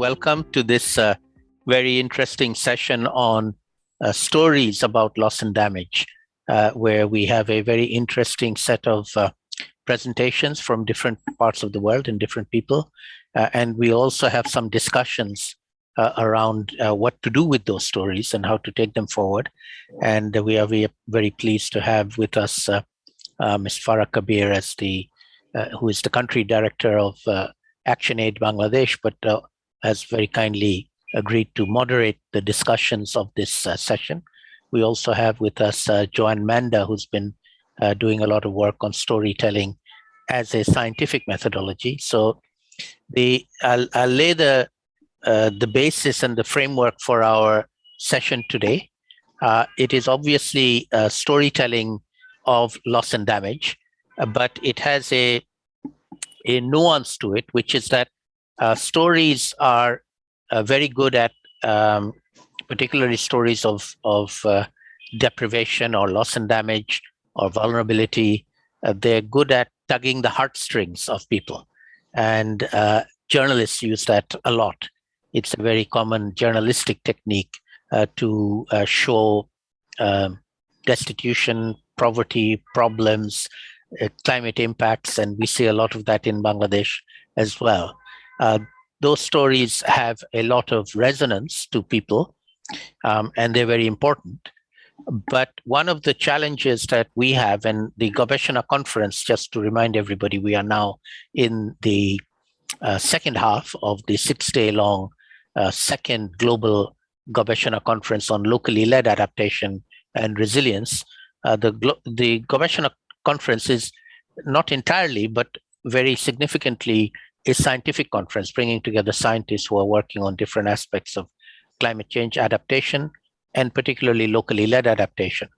welcome to this very interesting session on stories about loss and damage, where we have a very interesting set of presentations from different parts of the world and different people. And we also have some discussions around what to do with those stories and how to take them forward. And we are very pleased to have with us Ms. Farah Kabir as who is the country director of ActionAid Bangladesh, but has very kindly agreed to moderate the discussions of this session. We also have with us Joanne Manda, who's been doing a lot of work on storytelling as a scientific methodology. So I'll lay the basis and the framework for our session today. It is obviously storytelling of loss and damage, but it has a nuance to it, which is that stories are very good at, particularly stories of deprivation or loss and damage or vulnerability. They're good at tugging the heartstrings of people. And journalists use that a lot. It's a very common journalistic technique to show destitution, poverty, problems, climate impacts, and we see a lot of that in Bangladesh as well. Those stories have a lot of resonance to people, and they're very important. But one of the challenges that we have, and the Gobeshona conference, just to remind everybody, we are now in the second half of the 6-day-long second global Gobeshona conference on locally led adaptation and resilience. The Gobeshona conference is not entirely, but very significantly a scientific conference, bringing together scientists who are working on different aspects of climate change adaptation, and particularly locally led adaptation.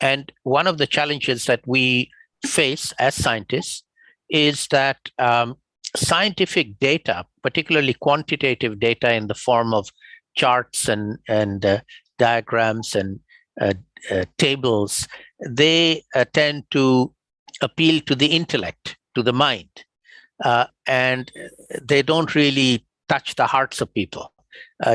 And one of the challenges that we face as scientists is that scientific data, particularly quantitative data in the form of charts and diagrams and tables, they tend to appeal to the intellect, to the mind, and they don't really touch the hearts of people.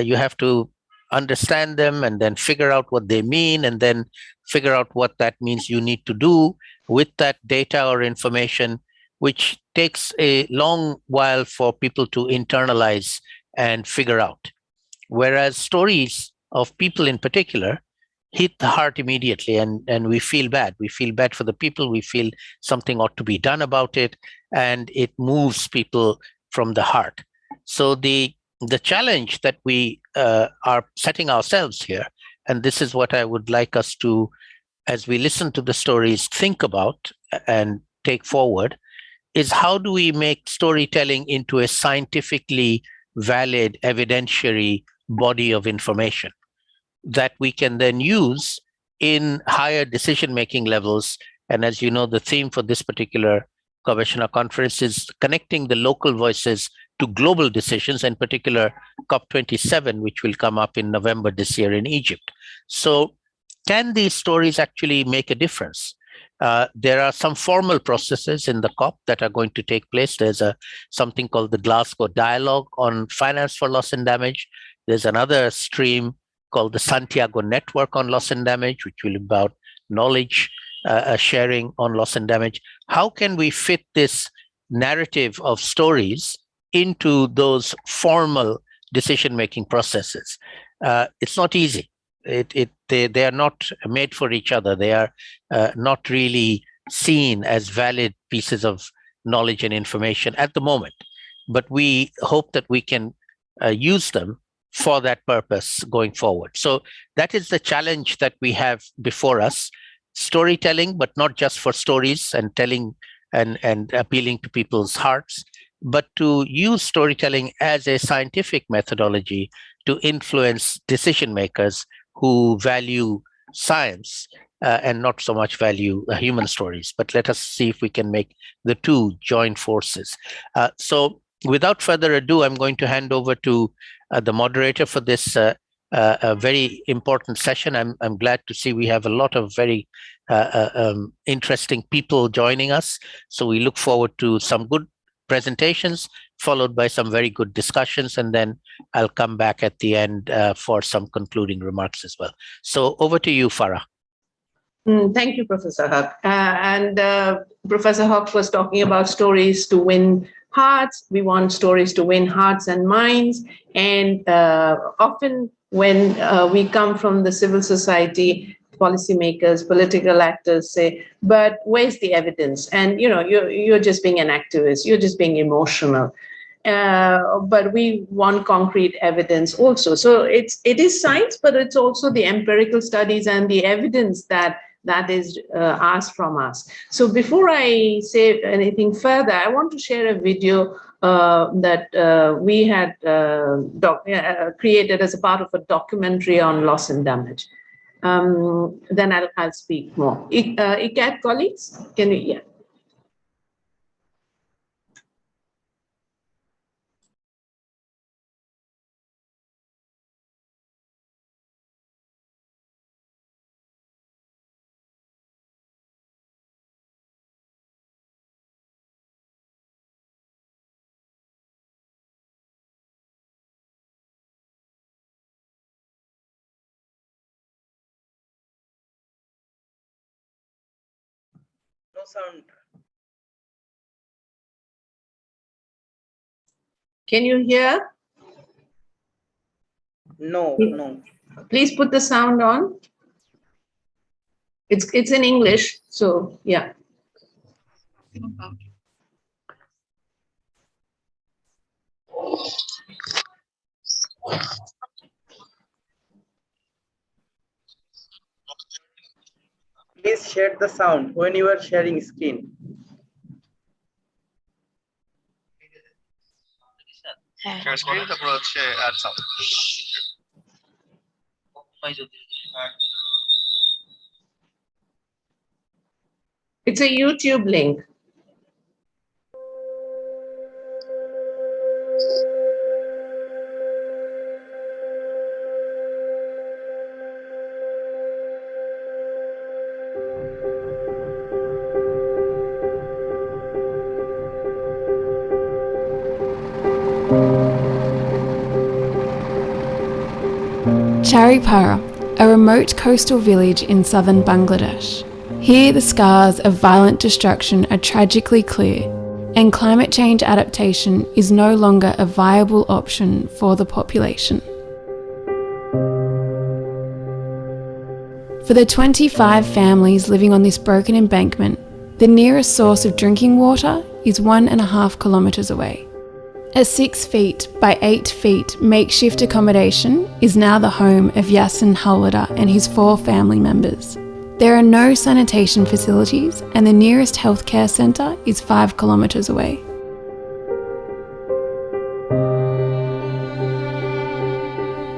You have to understand them and then figure out what they mean, and then figure out what that means you need to do with that data or information, which takes a long while for people to internalize and figure out. Whereas stories of people in particular hit the heart immediately, and we feel bad. We feel bad for the people. We feel something ought to be done about it, and it moves people from the heart. So the challenge that we are setting ourselves here, and this is what I would like us to, as we listen to the stories, think about and take forward, is how do we make storytelling into a scientifically valid, evidentiary body of information that we can then use in higher decision-making levels. And as you know, the theme for this particular Gobeshona conference is connecting the local voices to global decisions, in particular COP27, which will come up in November this year in Egypt. So can these stories actually make a difference? There are some formal processes in the COP that are going to take place. There's something called the Glasgow Dialogue on Finance for Loss and Damage. There's another stream called the Santiago Network on Loss and Damage, which will be about knowledge sharing on loss and damage. How can we fit this narrative of stories into those formal decision-making processes? It's not easy. They are not made for each other. They are not really seen as valid pieces of knowledge and information at the moment. But we hope that we can use them for that purpose going forward. So that is the challenge that we have before us. Storytelling, but not just for stories and telling and appealing to people's hearts, but to use storytelling as a scientific methodology to influence decision makers who value science and not so much value human stories. But let us see if we can make the two join forces. So without further ado, I'm going to hand over to the moderator for this very important session. I'm glad to see we have a lot of very interesting people joining us. So we look forward to some good presentations followed by some very good discussions, and then I'll come back at the end for some concluding remarks as well. So over to you, Farah. Thank you, Professor Huck. Professor Huck was talking about stories to win hearts. We want stories to win hearts and minds. And often when we come from the civil society, policymakers, political actors say, but where's the evidence? And you're just being an activist, you're just being emotional. But we want concrete evidence also. So it is science, but it's also the empirical studies and the evidence that is asked from us. So before I say anything further, I want to share a video that we had created as a part of a documentary on loss and damage. Then I'll speak more. ICCCAD colleagues, can you? Yeah. No sound. Can you hear? No. Please put the sound on. It's in English, so yeah. Please share the sound when you are sharing screen. Share screen, add sound. It's a YouTube link. Charipara, a remote coastal village in southern Bangladesh. Here the scars of violent destruction are tragically clear, and climate change adaptation is no longer a viable option for the population. For the 25 families living on this broken embankment, the nearest source of drinking water is 1.5 kilometres away. A 6 feet by 8 feet makeshift accommodation is now the home of Yasin Halwada and his 4 family members. There are no sanitation facilities and the nearest healthcare centre is 5 kilometres away.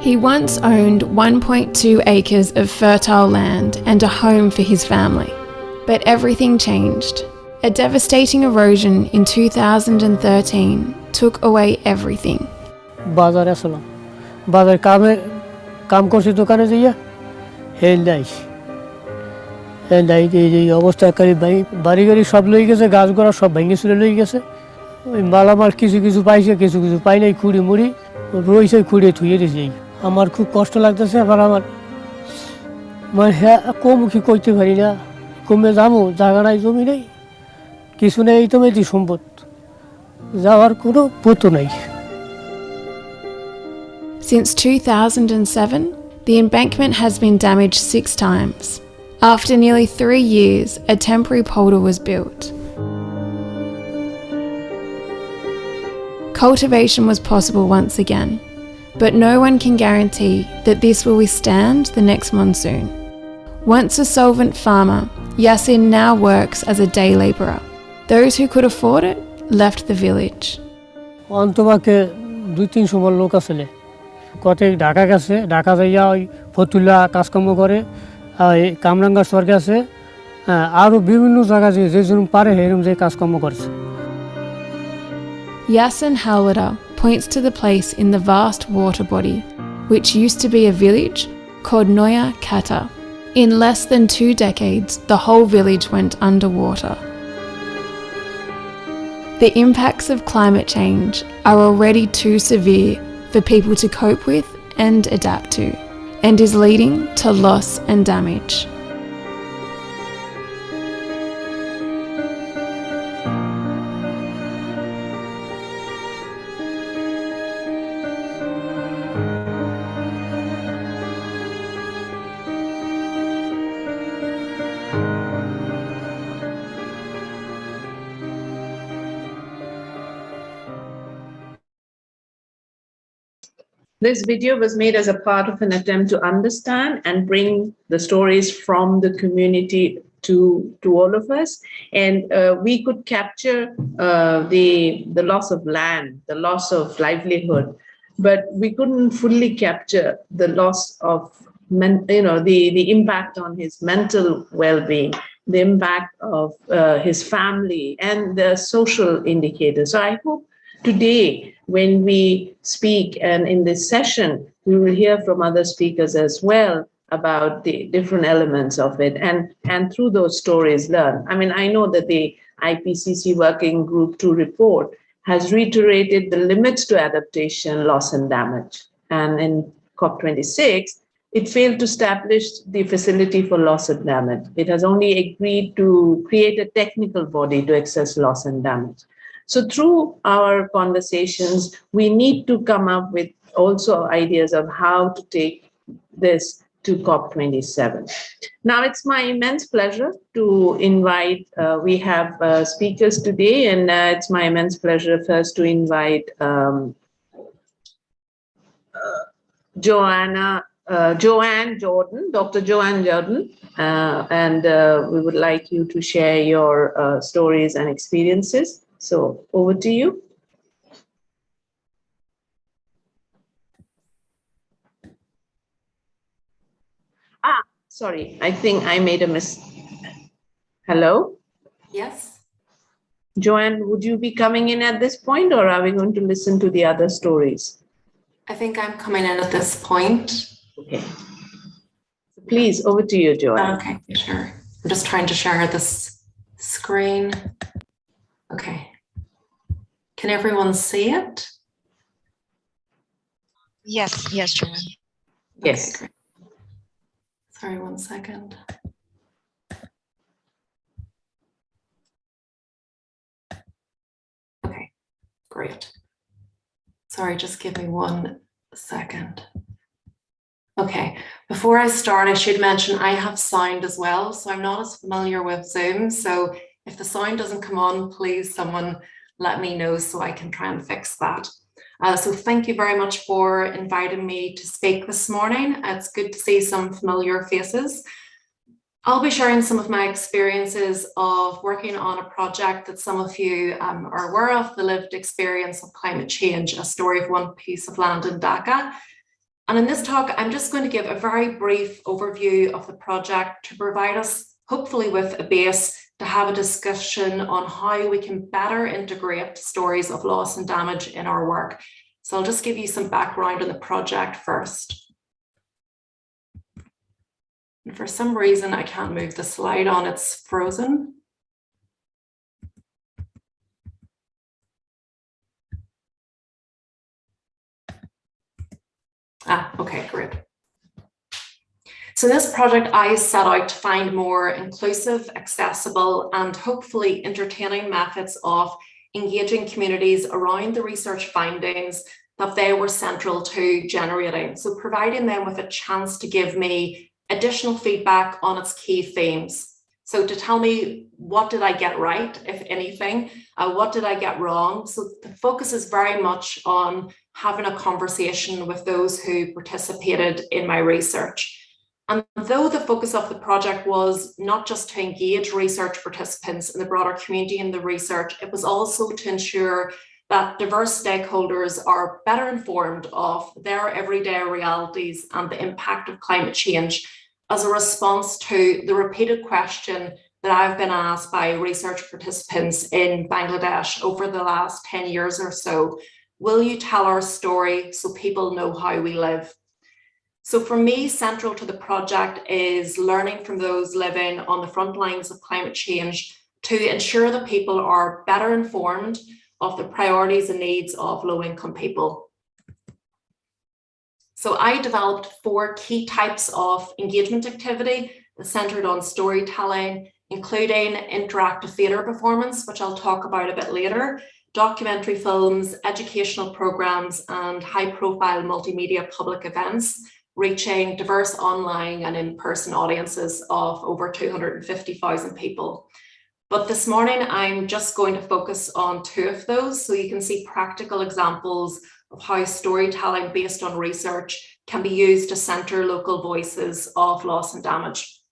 He once owned 1.2 acres of fertile land and a home for his family. But everything changed. A devastating erosion in 2013 took away everything. বাজারে আসলাম বাজারে কাম করছি দোকানে যাইয়া হেলদাই এই অবস্থা করে বাড়ি গাড়ি সব লই গেছে গাছ গোড়া সব ভেঙে চুরে লই গেছে ওই মালামাল কিছু কিছু পাইছে কিছু কিছু পাই নাই খুঁড়ি মুড়ি রইছে খুঁড়ে থুয়ে দিয়েছে আমার খুব কষ্ট লাগতেছে আবার আমার মানে হ্যাঁ কম কি করতে পারি না কমে যাবো জায়গা নাই জমি নেই কিছু নেই তো মেয়েছি সম্পদ যাওয়ার কোনো পথ নাই Since 2007, the embankment has been damaged 6 times. After nearly 3 years, a temporary polder was built. Cultivation was possible once again, but no one can guarantee that this will withstand the next monsoon. Once a solvent farmer, Yasin now works as a day labourer. Those who could afford it left the village. অন্তবাকে 2-3 বার লোক আসলে কত ঢাকা গেছে ঢাকা যাইয়া ওই ফতুল্লা কাজকর্ম করে এই কামরাঙ্গা স্বর্গে আছে আরও বিভিন্ন জায়গা যে যেরকম পারে সেরকম যে কাজকর্ম করছে Yasin Halwada points to the place in the vast water body, which used to be a village called Noya Kata. In less than 2 decades, the whole village went underwater. The impacts of climate change are already too severe for people to cope with and adapt to, and is leading to loss and damage. This video was made as a part of an attempt to understand and bring the stories from the community to all of us. And we could capture the loss of land, the loss of livelihood, but we couldn't fully capture the loss of, the impact on his mental well-being, the impact of his family, and the social indicators. So I hope today, when we speak and in this session, we will hear from other speakers as well about the different elements of it, and through those stories learn. I mean, I know that the IPCC Working Group 2 report has reiterated the limits to adaptation, loss and damage. And in COP26, it failed to establish the facility for loss and damage. It has only agreed to create a technical body to assess loss and damage. So through our conversations, we need to come up with also ideas of how to take this to COP27. Now, it's my immense pleasure to invite, we have speakers today, and it's my immense pleasure first to invite Joanne Jordan, Dr. Joanne Jordan, and we would like you to share your stories and experiences. So over to you. Sorry, I think I made a mistake. Hello? Yes. Joanne, would you be coming in at this point, or are we going to listen to the other stories? I think I'm coming in at this point. Okay. Please, over to you, Joanne. Okay, sure. I'm just trying to share this screen. Okay. Can everyone see it? Yes, Joanne. Yes. Okay, great. Sorry, 1 second. Okay, great. Sorry, just give me 1 second. Okay, before I start, I should mention I have sound as well, so I'm not as familiar with Zoom. So if the sound doesn't come on, please someone let me know so I can try and fix that. So thank you very much for inviting me to speak this morning. It's good to see some familiar faces. I'll be sharing some of my experiences of working on a project that some of you are aware of, the lived experience of climate change, a story of one piece of land in Dhaka. And in this talk, I'm just going to give a very brief overview of the project to provide us, hopefully, with a base to have a discussion on how we can better integrate stories of loss and damage in our work. So I'll just give you some background on the project first. And for some reason, I can't move the slide on, it's frozen. Okay, great. So this project, I set out to find more inclusive, accessible, and hopefully entertaining methods of engaging communities around the research findings that they were central to generating. So providing them with a chance to give me additional feedback on its key themes. So to tell me, what did I get right, if anything? What did I get wrong? So the focus is very much on having a conversation with those who participated in my research. And though the focus of the project was not just to engage research participants in the broader community in the research, it was also to ensure that diverse stakeholders are better informed of their everyday realities and the impact of climate change as a response to the repeated question that I've been asked by research participants in Bangladesh over the last 10 years or so. Will you tell our story so people know how we live? So for me, central to the project is learning from those living on the front lines of climate change to ensure that people are better informed of the priorities and needs of low-income people. So I developed 4 key types of engagement activity that centered on storytelling, including interactive theatre performance, which I'll talk about a bit later, documentary films, educational programs, and high-profile multimedia public events, reaching diverse online and in-person audiences of over 250,000 people. But this morning, I'm just going to focus on 2 of those, so you can see practical examples of how storytelling based on research can be used to centre local voices of loss and damage.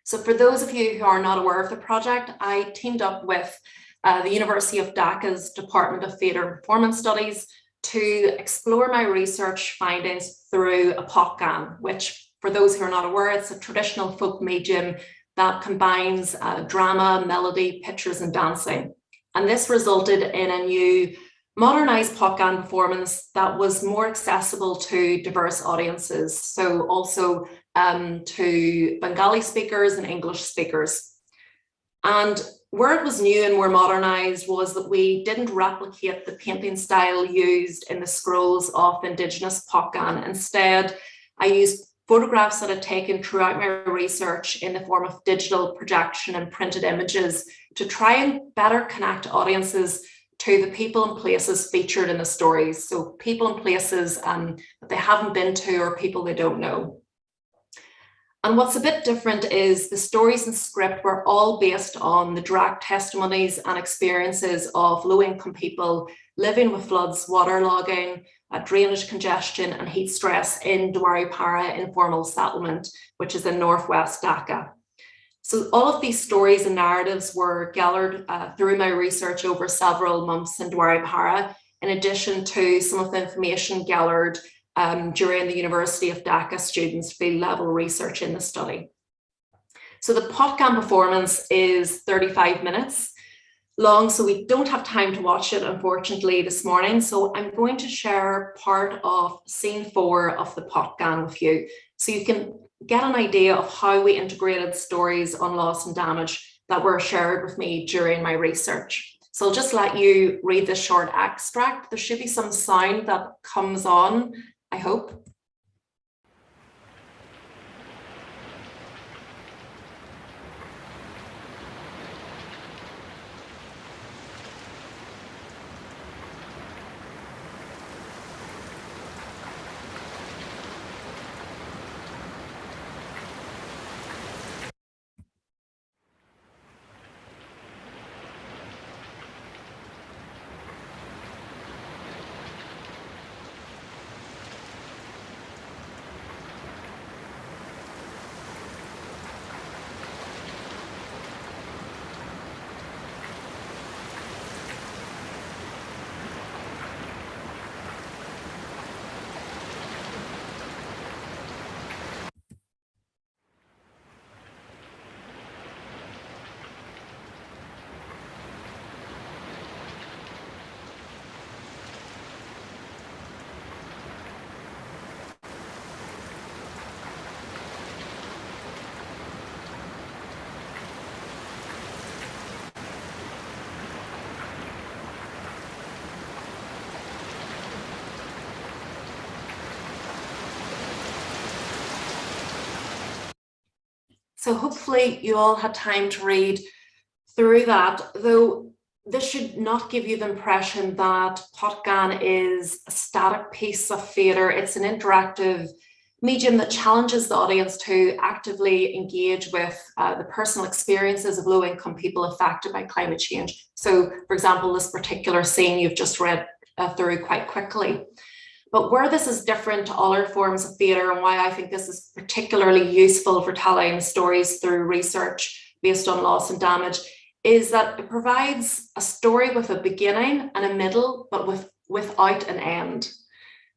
So for those of you who are not aware of the project, I teamed up with the University of Dhaka's Department of Theatre and Performance Studies to explore my research findings through a potgan, which, for those who are not aware, it's a traditional folk medium that combines drama, melody, pictures, and dancing. And this resulted in a new modernised potgan performance that was more accessible to diverse audiences, so also to Bengali speakers and English speakers. And where it was new and more modernised was that we didn't replicate the painting style used in the scrolls of Indigenous potgan. Instead, I used photographs that I'd taken throughout my research in the form of digital projection and printed images to try and better connect audiences to the people and places featured in the stories. So people and places that they haven't been to or people they don't know. And what's a bit different is the stories and script were all based on the direct testimonies and experiences of low-income people living with floods, waterlogging, drainage congestion and heat stress in Dwaripara informal settlement, which is in northwest Dhaka. So all of these stories and narratives were gathered through my research over several months in Dwaripara, in addition to some of the information gathered during the University of Dhaka students' field level research in the study. So the potgan performance is 35 minutes long, so we don't have time to watch it, unfortunately, this morning. So I'm going to share part of scene 4 of the potgan with you, so you can get an idea of how we integrated stories on loss and damage that were shared with me during my research. So I'll just let you read this short extract. There should be some sound that comes on, I hope. So hopefully you all had time to read through that, though this should not give you the impression that potgan is a static piece of theatre. It's an interactive medium that challenges the audience to actively engage with the personal experiences of low-income people affected by climate change. So, for example, this particular scene you've just read through quite quickly. But where this is different to other forms of theatre, and why I think this is particularly useful for telling stories through research based on loss and damage, is that it provides a story with a beginning and a middle, but without an end.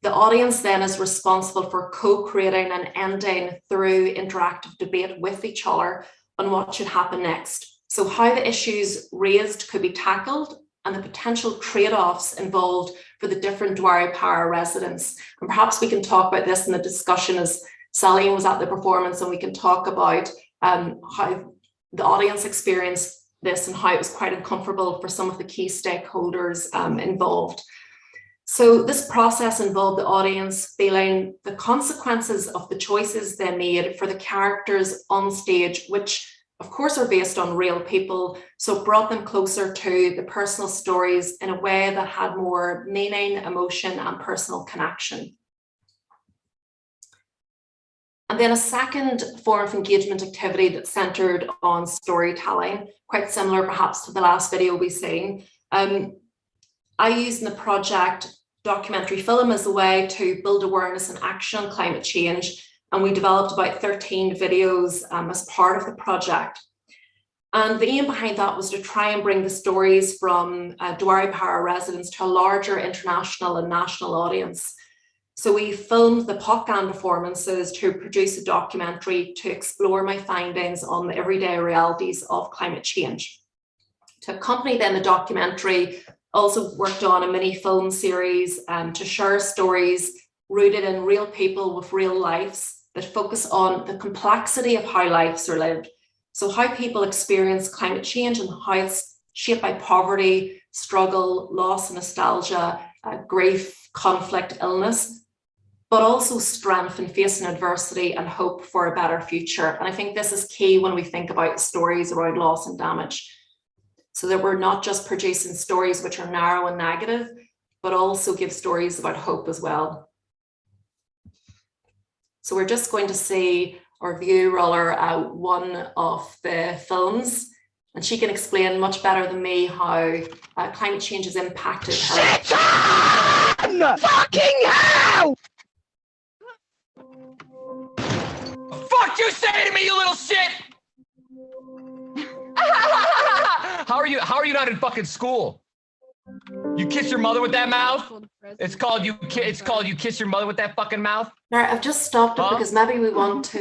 The audience then is responsible for co-creating an ending through interactive debate with each other on what should happen next. So how the issues raised could be tackled and the potential trade-offs involved for the different Dwaripara residents. And perhaps we can talk about this in the discussion as Sally was at the performance, and we can talk about how the audience experienced this and how it was quite uncomfortable for some of the key stakeholders involved. So this process involved the audience feeling the consequences of the choices they made for the characters on stage, which of course are based on real people. So it brought them closer to the personal stories in a way that had more meaning, emotion, and personal connection. And then a second form of engagement activity that centered on storytelling, quite similar perhaps to the last video we've seen. I used in the project documentary film as a way to build awareness and action on climate change. And we developed about 13 videos as part of the project. And the aim behind that was to try and bring the stories from Dwari Para residents to a larger international and national audience. So we filmed the Potgan performances to produce a documentary to explore my findings on the everyday realities of climate change. To accompany then the documentary, also worked on a mini film series to share stories rooted in real people with real lives that focus on the complexity of how lives are lived. So how people experience climate change and how it's shaped by poverty, struggle, loss, nostalgia, grief, conflict, illness, but also strength in facing adversity and hope for a better future. And I think this is key when we think about stories around loss and damage. So that we're not just producing stories which are narrow and negative, but also give stories about hope as well. So we're just going to see our view roller one of the films, and she can explain much better than me how climate change has impacted her. Fucking hell! Fuck you say to me, you little shit! How are you not in fucking school? You kiss your mother with that mouth? It's called you kiss your mother with that fucking mouth? All right, I've just stopped it because maybe we want to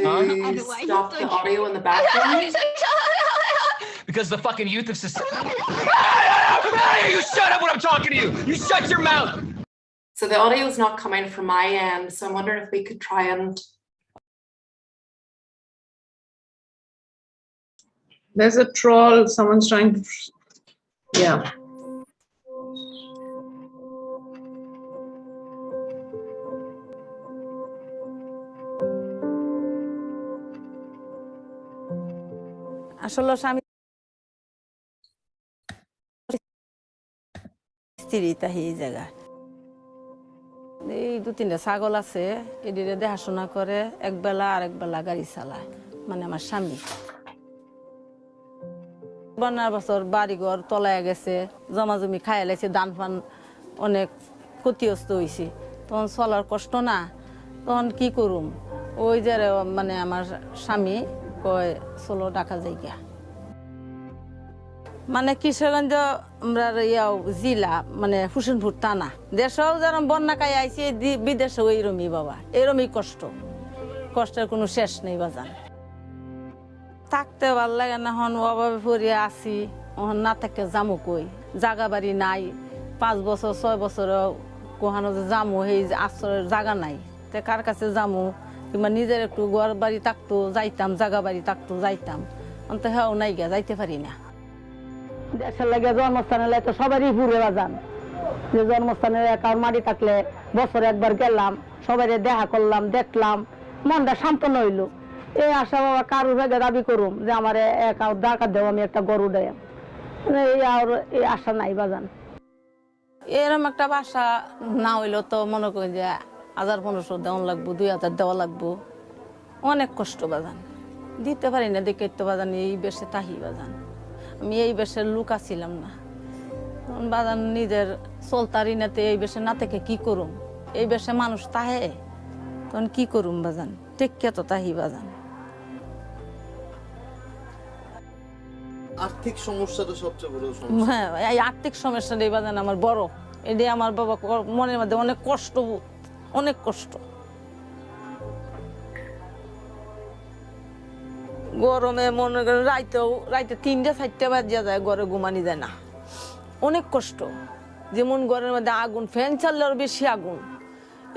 stop the audio in the background. Because the fucking youth of society. You shut up when I'm talking to you! You shut your mouth! So the audio is not coming from my end, so I'm wondering if we could try and... There's a troll, someone's trying to, yeah. আসলে স্বামী স্ত্রী তাই এই জায়গা এই 2-3টা ছাগল আছে এদিকে দেখাশোনা করে একবেলা আর একবেলা গাড়ি চালায় মানে আমার স্বামী বন্যার বছর বাড়িঘর তলায় গেছে জমাজমি খাইয়া লাইছে ধান ফান অনেক ক্ষতিগ্রস্ত হয়েছে তখন চলার কষ্ট না তখন কি করুম ওই যে মানে আমার স্বামী কয় চলো ঢাকা যাইগা মানে কিশোরগঞ্জ আমরা জেলা মানে হুসেনপুর থানা দেশেও যেরকম বন্যা খাই আইছে বিদেশেও এইরমই বাবা এরমই কষ্টের কোনো শেষ নেই বাজান থাকতে ভাল লাগে না হন অভাবে পড়িয়া আছি না থাকে যামো কই জাগা বাড়ি নাই 5 বছর 6 বছর কোহানো যে যামো সেই আশ্রয়ের জায়গা নাই তে কার কাছে যামো কিংবা নিজের একটু ঘর বাড়ি থাকতো যাইতাম জায়গা বাড়ি থাকতো যাইতাম অন্ত হ্যাঁ নাই গিয়া যাইতে পারি না দেশের লাগে জন্মস্থানে তো সবারই ঘুরে বাজান যে জন্মস্থানে একার মাটি থাকলে বছরে একবার গেলাম সবাই দেখা করলাম দেখলাম মনটা শান্ত হইলো এই আশা বাবা কারোর ভাগে দাবি করুম যে আমার একা দরকার দেব আমি একটা গরু দেয় এই আশা নাই বাজান এরকম একটা বাসা না হইলো তো মনে করি যে 1500 দেওয়া লাগবো 2000 দেওয়া লাগবো অনেক কষ্ট বাজান দিতে পারি না দেখে তো বাজান এই বেশে তাহি বাজান আমি এই বেশের লোক আছিলাম না বাজান নিজের চলতারি নাতে এই বেশে না থেকে কি করুম এই বেশে মানুষ তাহে তখন কি করুম বাজান টেক্কে তো তাহি বাজান আর্থিক সমস্যাটা সবচেয়ে বড় সমস্যা হ্যাঁ এই আর্থিক সমস্যাটাই বাজান আমার বড় এটাই আমার বাবা মনের মধ্যে অনেক কষ্ট অনেক কষ্ট গরমে মনে করেন রাইতে 3টা-4টা বাজিয়া যায় ঘরে ঘুমানি যায় না অনেক কষ্ট যেমন ঘরের মধ্যে আগুন ফ্যান চাললেও বেশি আগুন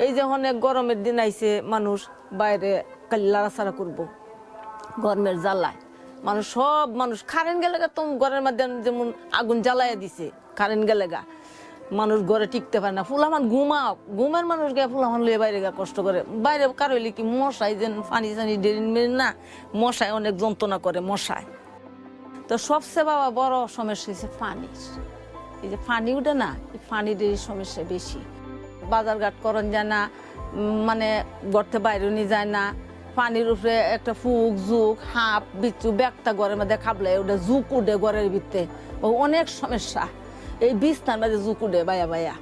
এই যে অনেক গরমের দিন আইছে মানুষ বাইরে কালি লাড়াছাড়া করবো গরমের জ্বালায় মানুষ কারেন্ট গেলে তো ঘরের মধ্যে যেমন আগুন জ্বালাইয়া দিছে কারেন্ট গেলে মানুষ ঘরে টিকতে পারে না ফুলামান ঘুমের মানুষ গিয়ে ফুলামান লিয়ে বাইরে গা কষ্ট করে বাইরে কার হইলে কি মশাই যেন পানি টানি ডেরিন মেরিন না মশায় অনেক যন্ত্রণা করে মশায় তো সবচেয়ে বাবা বড় সমস্যা হচ্ছে পানির এই যে পানি উঠে না এই পানির সমস্যা বেশি বাজারঘাট করন যায় না মানে গড়তে বাইরে নিয়ে যায় না পানির উপরে একটা ফুক জুক হাঁপ বিচ্ছু ব্যাগটা ঘরের মধ্যে খাবলে ওটা জুক উঠে ঘরের ভিতরে অনেক সমস্যা এই বিছনার মাঝে জুক উঠে বায়া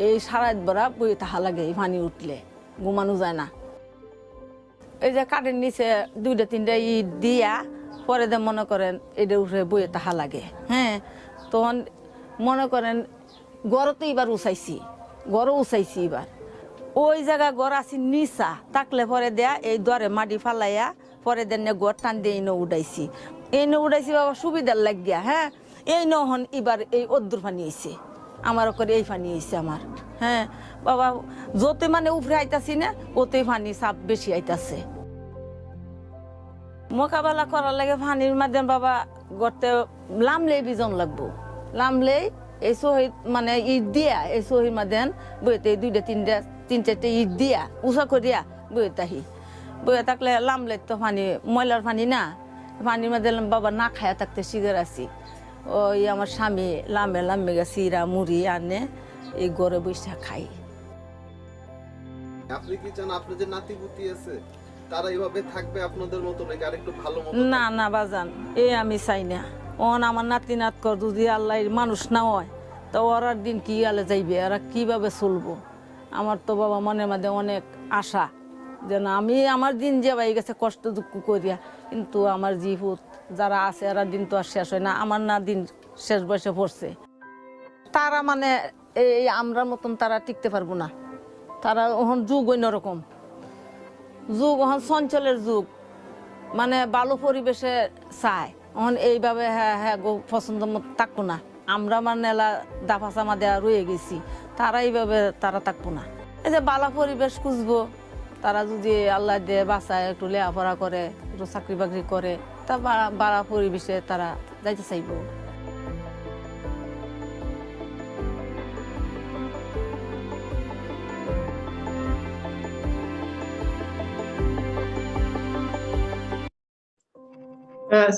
এই সারাত ভরা বইয়ে তাহা লাগে এই পানি উঠলে ঘুমানো যায় না এই যে কাঠের নিচে 2-3টা ইট দিয়া পরে দিয়ে মনে করেন এটার উপরে বইয়ে তাহা লাগে হ্যাঁ তখন মনে করেন গড়ও তো এবার উচাইছি এবার ওই জায়গা গড় আছি নিচা তাকলে পরে দেয়া এই দরে মাটি ফালাইয়া পরে দেন গড় টান দিয়ে উঠাইছি বাবা সুবিধার লাগিয়া হ্যাঁ এই নহন এবার এই অদ্দুর পানি আইছে আমার করে এই পানি আইছে আমার হ্যাঁ বাবা যতে মানে উপরে আইতাছি না ওতেই পানি চাপ বেশি আইতাছে মোকাবেলা করার লাগে পানির মাধ্যমে বাবা গড়তে লামলেই বিজন লাগবো লামলেই এই শহীদ মানে ইট দিয়া এই শহীদ মাধ্যম বইতে 2-3-4টা ইট দিয়া উষা করিয়া বইয়ে থাকলে লামলে তো পানি ময়লার পানি না পানির মধ্যে বাবা না খায়া থাকতে শিখে আছি ওই আমার স্বামী লামে চিরা মুড়ি আনে এই গড়ে বৈশা খাই আপনি কি চান আপনার যে নাতিপুতি আছে তারা এইভাবে থাকবে আপনাদের মতো নাকি আরেকটু ভালো মতো না বাজান এই আমি চাই না আমার নাতি নাত কর যদি আল্লাহর মানুষ না হয় তো ওর দিন কি আলে যাইবে ওরা কিভাবে চলবো আমার তো বাবা মনের মধ্যে অনেক আশা যে না আমি আমার দিন যে বাই গেছে কষ্ট দুঃখ করিয়া কিন্তু আমার জীবত যারা আছে এরা দিন তো আর শেষ হয় না আমার না দিন শেষ বয়সে পড়ছে তারা মানে এই আমরা মতন তারা টিকতে পারবো না তারা ওখান যুগ অন্যরকম যুগ ওখান চঞ্চলের যুগ মানে ভালো পরিবেশে চায় ওখান এইভাবে হ্যাঁ পছন্দ মতো থাকবো না আমরা মানে দাফা চামা দেওয়া রয়ে গেছি তারা এইভাবে তারা থাকবো না এই যে ভালো পরিবেশ খুঁজবো তারা যদি আল্লাহ দিয়ে বাঁচায় একটু লেখাপড়া করে একটু চাকরি বাকরি করে তা ভালো পরিবেশে তারা যাইতে চাইব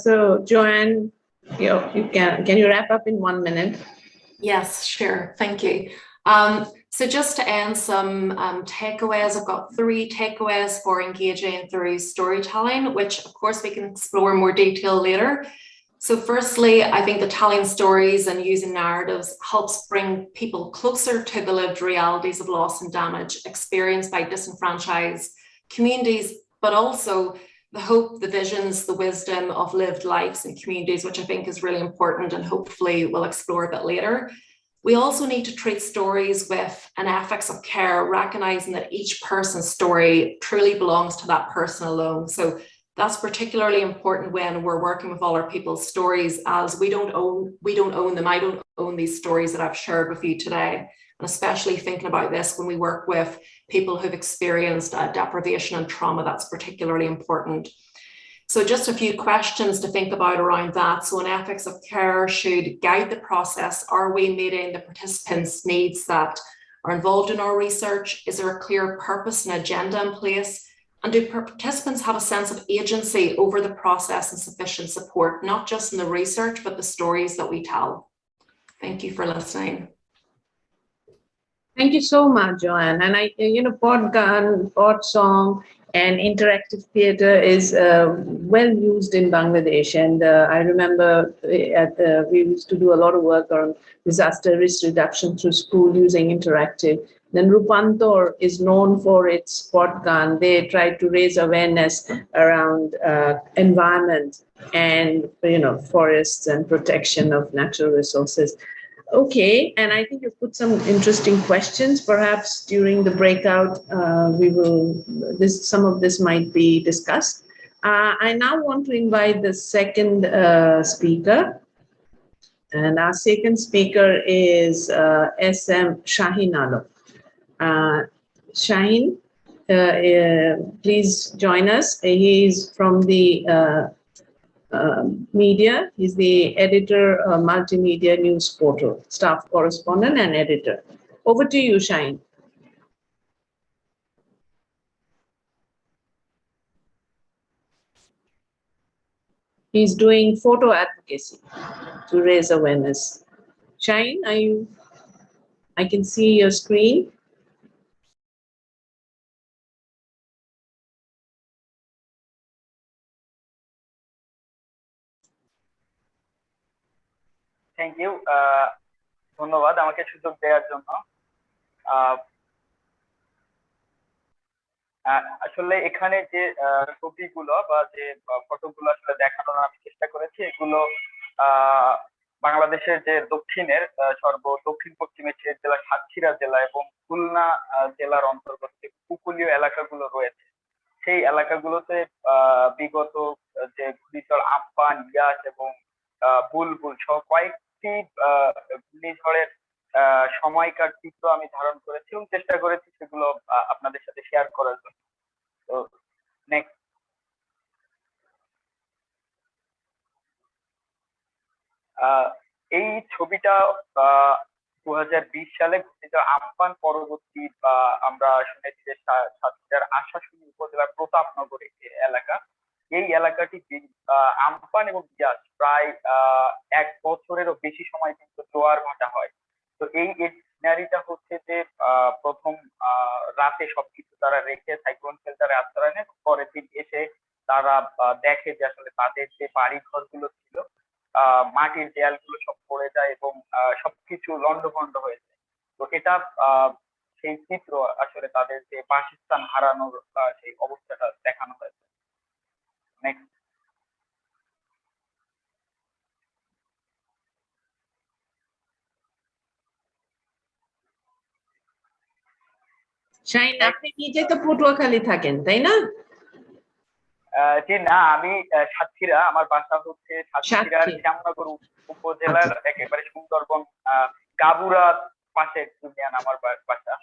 So Joanne, you can you wrap up in 1 minute? Yes, sure. Thank you. So just to end some takeaways, I've got 3 takeaways for engaging through storytelling, which of course we can explore in more detail later. So firstly, I think the telling stories and using narratives helps bring people closer to the lived realities of loss and damage experienced by disenfranchised communities, but also the hope, the visions, the wisdom of lived lives and communities, which I think is really important and hopefully we'll explore a bit later. We also need to treat stories with an ethics of care, recognizing that each person's story truly belongs to that person alone. So that's particularly important when we're working with all our people's stories, as we don't own them. I don't own these stories that I've shared with you today. And especially thinking about this when we work with people who've experienced deprivation and trauma, that's particularly important. So just a few questions to think about around that. So an ethics of care should guide the process. Are we meeting the participants' needs that are involved in our research? Is there a clear purpose and agenda in place? And do participants have a sense of agency over the process and sufficient support, not just in the research, but the stories that we tell? Thank you for listening. Thank you so much, Joanne. And pod song and interactive theatre is well used in Bangladesh. And I remember we used to do a lot of work on disaster risk reduction through school using interactive. Then Rupantor is known for its podgan. They try to raise awareness around environment and forests and protection of natural resources. Okay, and I think you've put some interesting questions. Perhaps during the breakout, some of this might be discussed. I now want to invite the second speaker. And our second speaker is SM Shahin Alam. Shahin, please join us. He is from the Media. He's the editor, multimedia news portal, staff correspondent and editor. Over to you, Shine. He's doing photo advocacy to raise awareness. Shine, are you? I can see your screen. Thank you, ধন্যবাদ আমাকে সুযোগ দেওয়ার জন্য। আসলে এখানে যে ছবিগুলো বা যে ফটোগুলো আসলে দেখানোর আমি চেষ্টা করেছি, এগুলো বাংলাদেশের যে দক্ষিণের দক্ষিণ পশ্চিমের যে জেলা সাতক্ষীরা জেলা এবং খুলনা জেলার অন্তর্গত যে উপকূলীয় এলাকাগুলো রয়েছে, সেই এলাকাগুলোতে বিগত যে ঘূর্ণিঝড় আম্পান, ইয়াস এবং বুলবুল সহ কয়েকটি ঘূর্ণিঝড়ের সময়কার চিত্র আমি ধারণ করেছি এবং চেষ্টা করেছি সেগুলো আপনাদের সাথে শেয়ার করার জন্য। তো নেক্সট, এই ছবিটা 2020 সালে ঘূর্ণিঝড় আম্পান পরবর্তী আমরা শুনেছি যে সাতক্ষীরার আশাশুনি উপজেলার প্রতাপনগর এলাকা, এই এলাকাটি আম্পান এবং ইয়াস প্রায় 1 বছরেরও বেশি সময় কিন্তু জোয়ার ভাটা হয়। তো এই সিনারিটা হচ্ছে যে প্রথম রাতে সবকিছু তারা রেখে সাইক্লোন শেল্টারে আশ্রয় নেয়, পরের দিন এসে তারা দেখে যে আসলে তাদের যে বাড়ি ঘরগুলো ছিল মাটির দেয়ালগুলো সব পড়ে যায় এবং সবকিছু লন্ডভন্ড হয়ে যায়। তো এটা সেই চিত্র আসলে তাদের যে বাসস্থান হারানোর সেই অবস্থাটা দেখানো হয়েছে। নেক্সট, শাইন, আপনি নিজে তো পটুয়াখালী থাকেন, তাই না? জি না, আমি সাতক্ষীরা, আমার বাসা হচ্ছে সাতক্ষীরার শ্যামনগর উপজেলার একেবারে সুন্দরবন গাবুরা পাশে ইউনিয়ন আমার বাসা।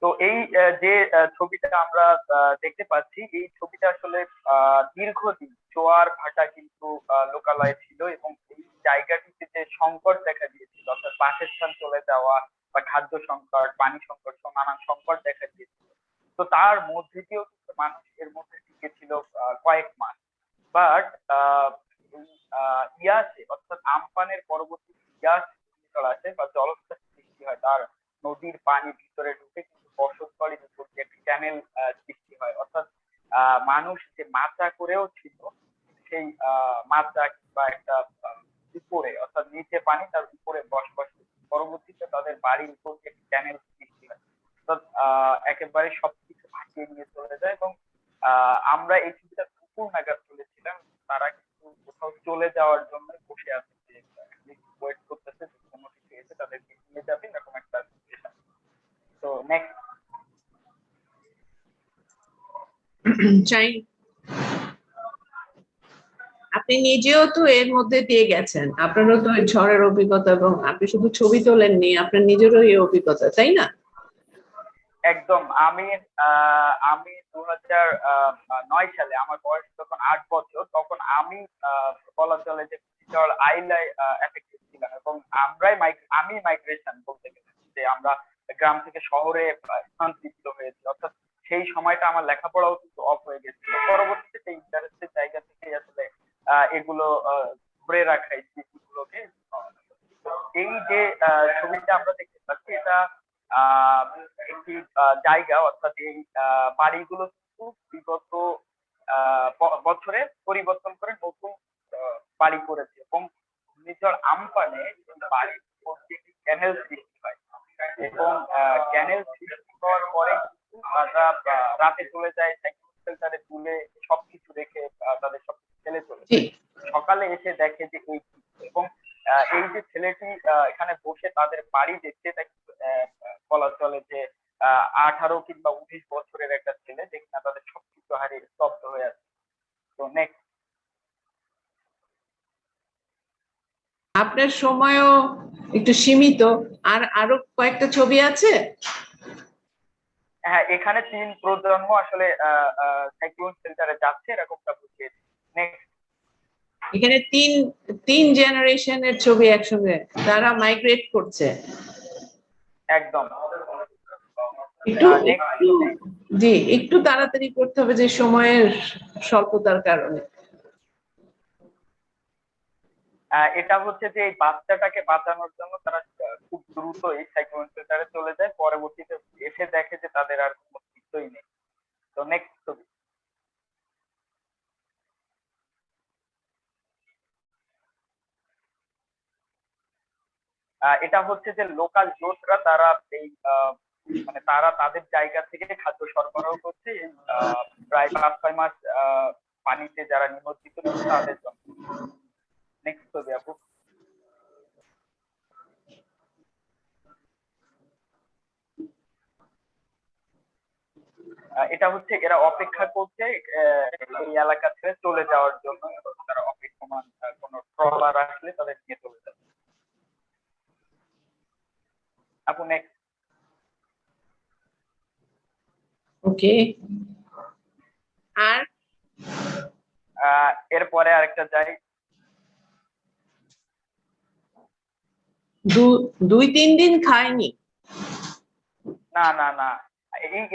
তো এই যে ছবিটা আমরা দেখতে পাচ্ছি, এই ছবিটা আসলে দীর্ঘদিন জোয়ার ভাটা কিন্তু লোকালয়ে ছিল এবং এই জায়গাটিতে যে সংকট দেখা দিয়েছিল, অর্থাৎ বাসস্থান চলে যাওয়া বা খাদ্য সংকট, পানি সংকট সহ নানান সংকট দেখা দিয়েছিল। তো তার মধ্যে দিয়েও কিন্তু মানুষ এর মধ্যে টিকে ছিল কয়েক মাস। বাট ইয়াসে অর্থাৎ আমপানের পরবর্তী ইয়াস ঘূর্ণিঝড় আসে বা জলোচ্ছ্বাস সৃষ্টি হয়, তার নদীর পানি ভিতরে ঢুকে কিন্তু বসতবাড়ির উপর দিয়ে একটি চ্যানেল সৃষ্টি হয়, অর্থাৎ মানুষ যে মাচা করেও ছিল সেই মাচা কিংবা একটা উপরে অর্থাৎ নিচে পানি তার উপরে বসবাস, পরবর্তীতে তাদের বাড়ির উপর দিয়ে একটি চ্যানেল সৃষ্টি হয়, অর্থাৎ একেবারে সবকিছু ভাসিয়ে নিয়ে চলে যায়। এবং আমরা এই ছবিটা দুপুর নাগাদ চলেছিলাম, তারা কিন্তু কোথাও চলে যাওয়ার জন্য বসে আছে, যে ওয়েট করতেছে কোনো কিছু এসে তাদেরকে নিয়ে যাবে এরকম একটা সিচুয়েশন। তো নেক্সট, আপনি নিজেও তো এর মধ্যে দিয়ে গেছেন, আপনারও তো ঝড়ের অভিজ্ঞতা এবং আপনি শুধু ছবি তোলেননি, আপনার নিজেরও এই অভিজ্ঞতা, তাই না? একদম। আমি 2009 সালে, আমার বয়স তখন 8 বছর, তখন আমি বলা চলে যে ঝড় আইলায় এফেক্টেড ছিলাম এবং আমি মাইগ্রেশন বলতে গেলে যে আমরা গ্রাম থেকে শহরে স্থানান্তরিত হয়েছি, অর্থাৎ সেই সময়টা আমার লেখাপড়াও কিন্তু অফ হয়ে গেছিল। পরবর্তীতে সেই ইন্টারেস্টের জায়গা থেকে আসলে এগুলো ধরে রাখা এই স্মৃতিগুলোকে। এই যে ছবিটা আমরা দেখতে পাচ্ছি, এটা একটি জায়গা, অর্থাৎ এই বাড়িগুলো কিন্তু বিগত বছরে পরিবর্তন করে নতুন বাড়ি করেছে এবং ঘূর্ণিঝড় আমপানে বাড়ির মধ্যে একটি ক্যানেল সৃষ্টি হয় এবং ক্যানেল সৃষ্টি হওয়ার পরে কিন্তু তারা রাতে চলে যায় সাইক্লোন শেল্টারে, তুলে সবকিছু রেখে তাদের সবকিছু ফেলে চলে যায়। সকালে এসে দেখে যে এই, এবং এই যে ছেলেটি এখানে বসে তাদের বাড়ি দেখছে, তা বলা চলে যে 18 কিংবা 19 বছরের একটা ছেলে, দেখি না তাদের সবকিছু হারিয়ে স্তব্ধ হয়ে আছে। তো নেক্সট, আপনার সময়ও একটু সীমিত, আর আরো কয়েকটা ছবি আছে। হ্যাঁ, এখানে 3 প্রজন্ম আসলে সাইক্লোন শেল্টারে যাচ্ছে এরকমটা বুঝিয়েছে। নেক্সট এখানে তিন জেনারেশনের ছবি একসঙ্গে, তারা মাইগ্রেট করছে। একদম জি, একটু তাড়াতাড়ি করতে হবে যে সময়ের স্বল্পতার কারণে। এটা হচ্ছে যে এই বাচ্চাটাকে বাঁচানোর জন্য তারা খুব দ্রুত এই সাইক্লোন শেল্টারে চলে যায়, পরবর্তীতে এসে দেখে যে তাদের আর কোনো কিছুই নেই। তো নেক্সট ছবি। এটা হচ্ছে যে লোকাল জোটরা তারা এই মানে তারা তাদের জায়গা থেকে খাদ্য সরবরাহ করছে এই প্রায় 5-6 মাস পানিতে যারা নিমজ্জিত ছিল তাদের জন্য। নেক্সট ছবি আপু। এটা হচ্ছে এরা অপেক্ষা করছে এই এলাকা ছেড়ে চলে যাওয়ার জন্য, তারা অপেক্ষমান কোনো ট্রলার আসলে তাদের নিয়ে চলে যাবে। আপু নেক্সট। ওকে, আর এরপরে আরেকটা যাই। 2-3 দিন খায়নি। না না না,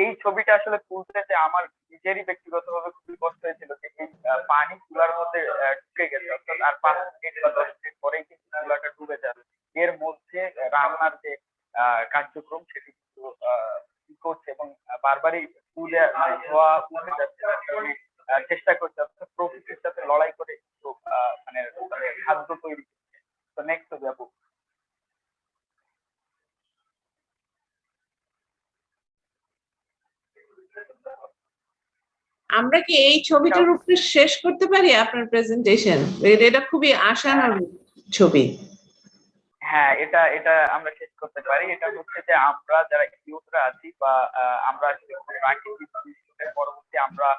এই ছবিটা আসলে তুলতে যে আমার নিজেরই ব্যক্তিগতভাবে খুবই কষ্ট হয়েছিল যে এই পানি চুলার মধ্যে ঢুকে গেছে, অর্থাৎ আর 5 মিনিট বা 10 মিনিট পরেই কিন্তু চুলাটা ডুবে যাবে। এর মধ্যে রান্নার যে কার্যক্রম সেটি কিন্তু করছে এবং বারবারই তুলে ধোয়া উঠে যাচ্ছে, চেষ্টা করছে প্রকৃতির সাথে লড়াই করে মানে খাদ্য তৈরি করছে। তো নেক্সট ছবি আপু। আমরা কি এই ছবিটার উপরে শেষ করতে পারি আপনার প্রেজেন্টেশন? এটা খুবই আশানুরূপ ছবি। হ্যাঁ, এটা এটা আমরা শেষ করতে পারি। এটা হচ্ছে যে আমরা যারা ইউথরা আছি বা আমরা আসলে প্রাকৃতিক দুর্যোগের পরবর্তী আমরা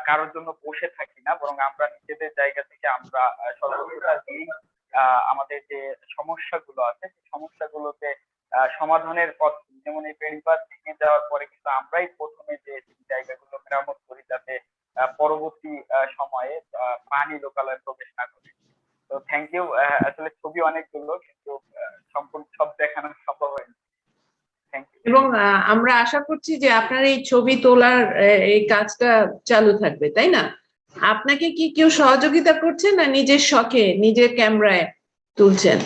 কারোর জন্য বসে থাকি না, বরং আমরা নিজেদের জায়গা থেকে আমরা সর্বোচ্চটা দিয়েই আমাদের যে সমস্যাগুলো আছে সেই সমস্যাগুলোতে সমাধানের পথ, যেমন এই বেড়িবাঁধ ভেঙে যাওয়ার পরে কিন্তু আমরাই প্রথমে যে জায়গাগুলো মেরামত করি যাতে পরবর্তী সময়ে পানি লোকালয়ে প্রবেশ না করে। তো থ্যাংক ইউ। আসলে ছবি অনেকগুলো কিন্তু সম্পূর্ণ সব দেখানো সম্ভব হয়নি। Thank you. এবং আমরা আশা করছি যে আপনার এই ছবি তোলার এই কাজটা চালু থাকবে, তাই না? আপনাকে কি কেউ সহযোগিতা করছে না নিজের শখে নিজের ক্যামেরায় তুলছেন?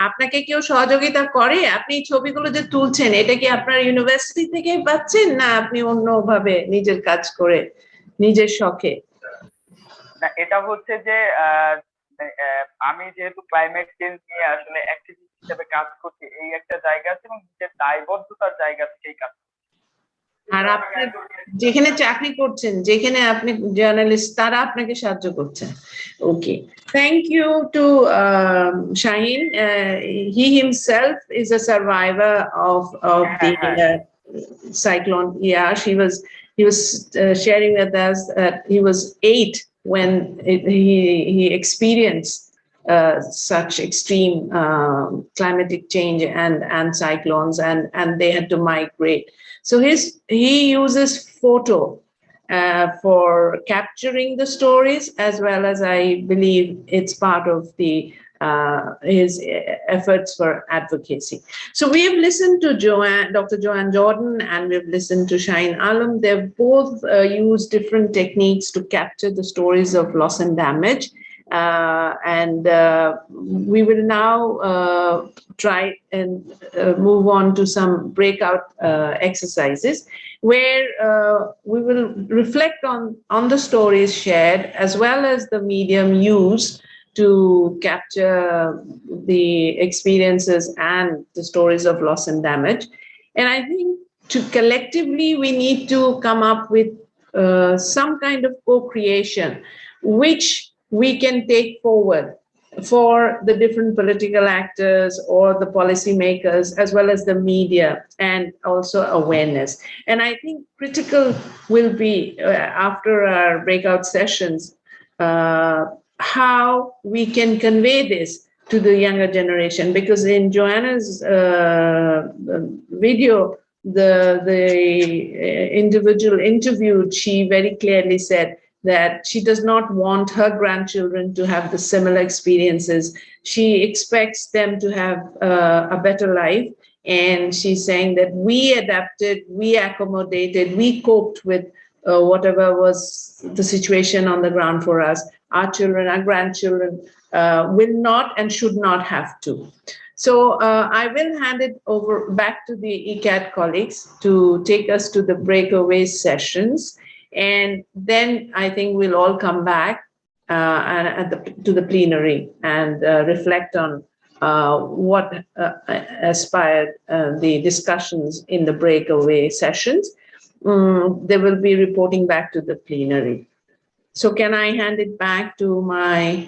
আপনাকে কেউ সহযোগিতা করে? আপনি ছবিগুলো যে তুলছেন এটা কি আপনার ইউনিভার্সিটি থেকে পাচ্ছেন না আপনি অন্যভাবে নিজের কাজ করে নিজের শখে? না, এটা হচ্ছে যে আমি যেহেতু ক্লাইমেট চেঞ্জ নিয়ে আসলে অ্যাক্টিভিস্ট হিসেবে কাজ করছি, এই একটা জায়গা আছে এবং নিজের দায়বদ্ধতার জায়গা থেকেই কাজ। আর আপনি যেখানে চাকরি করছেন, যেখানে আপনি জার্নালিস্ট, তারা আপনাকে সাহায্য করছে। Okay, thank you to Shaheen. He himself is a survivor of the cyclone. Yeah, he was sharing with us that he was 8 when he experienced such extreme climatic change and cyclones, and they had to migrate. So he uses photo for capturing the stories, as well as I believe it's part of his efforts for advocacy. So we have listened to Dr. Joanne Jordan, and we've listened to Shaheen Alam. They've both used different techniques to capture the stories of loss and damage. And we will now try and move on to some breakout exercises where we will reflect on the stories shared, as well as the medium used to capture the experiences and the stories of loss and damage. And I think collectively we need to come up with some kind of co-creation which we can take forward for the different political actors or the policymakers, as well as the media, and also awareness. And I think critical will be, after our breakout sessions, how we can convey this to the younger generation, because in Joanna's video, individual interviewed, she very clearly said that she does not want her grandchildren to have the similar experiences. She expects them to have a better life. And she's saying that we adapted, we accommodated, we coped with whatever was the situation on the ground for us. Our children, our grandchildren will not and should not have to. So I will hand it over back to the ICCCAD colleagues to take us to the breakaway sessions. And then I think we'll all come back to the plenary and reflect on what aspired the discussions in the breakaway sessions. They will be reporting back to the plenary. So can I hand it back to my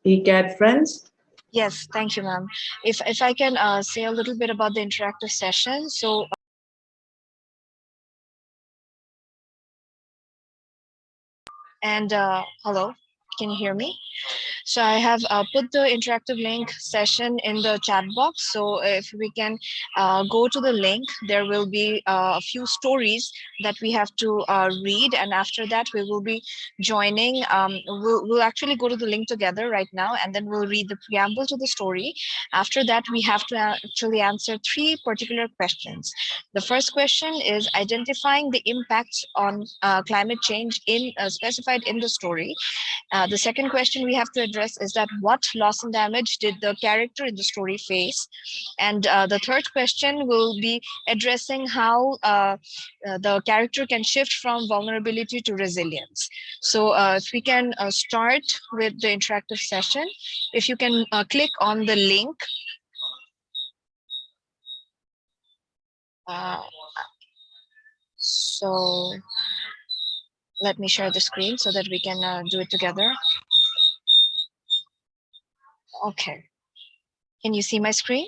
ICCCAD friends? Yes, thank you, ma'am. If I can say a little bit about the interactive session. So hello, can you hear me? So I have put the interactive link session in the chat box. So if we can go to the link, there will be a few stories that we have to read. And after that, we will be joining. We'll actually go to the link together right now, and then we'll read the preamble to the story. After that, we have to actually answer 3 particular questions. The first question is identifying the impacts on climate change specified in the story. The second question we have to address is that what loss and damage did the character in the story face? And the third question will be addressing how the character can shift from vulnerability to resilience. So if we can start with the interactive session, if you can click on the link. So let me share the screen so that we can do it together. Okay. Can you see my screen?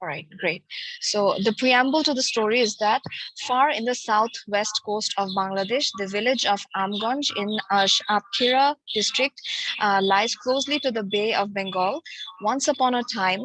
All right, great. So the preamble to the story is that far in the southwest coast of Bangladesh, the village of Amganj in Shapkira district lies closely to the Bay of Bengal. Once upon a time,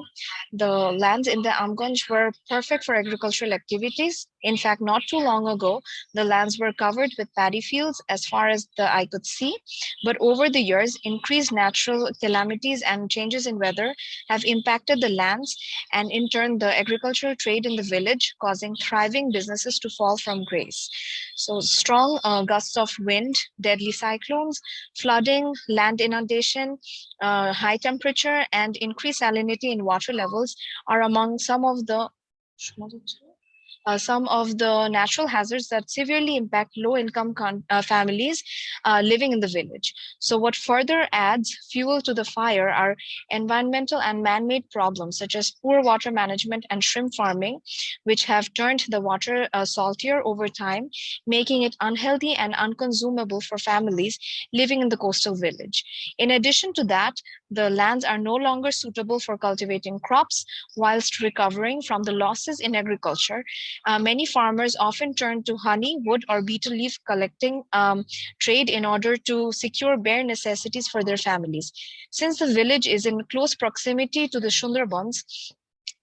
the lands in the Amganj were perfect for agricultural activities. In fact, not too long ago, the lands were covered with paddy fields as far as the eye could see. But over the years, increased natural calamities and changes in weather have impacted the lands, and in turn, the agricultural trade in the village, causing thriving businesses to fall from grace. So strong gusts of wind, deadly cyclones, flooding, land inundation, high temperature, and increased salinity in water levels are among some of the natural hazards that severely impact low-income families living in the village. So what further adds fuel to the fire are environmental and man-made problems such as poor water management and shrimp farming, which have turned the water saltier over time, making it unhealthy and unconsumable for families living in the coastal village. In addition to that, the lands are no longer suitable for cultivating crops whilst recovering from the losses in agriculture. Many farmers often turn to honey, wood, or betel leaf collecting trade in order to secure bare necessities for their families. Since the village is in close proximity to the Sundarbans,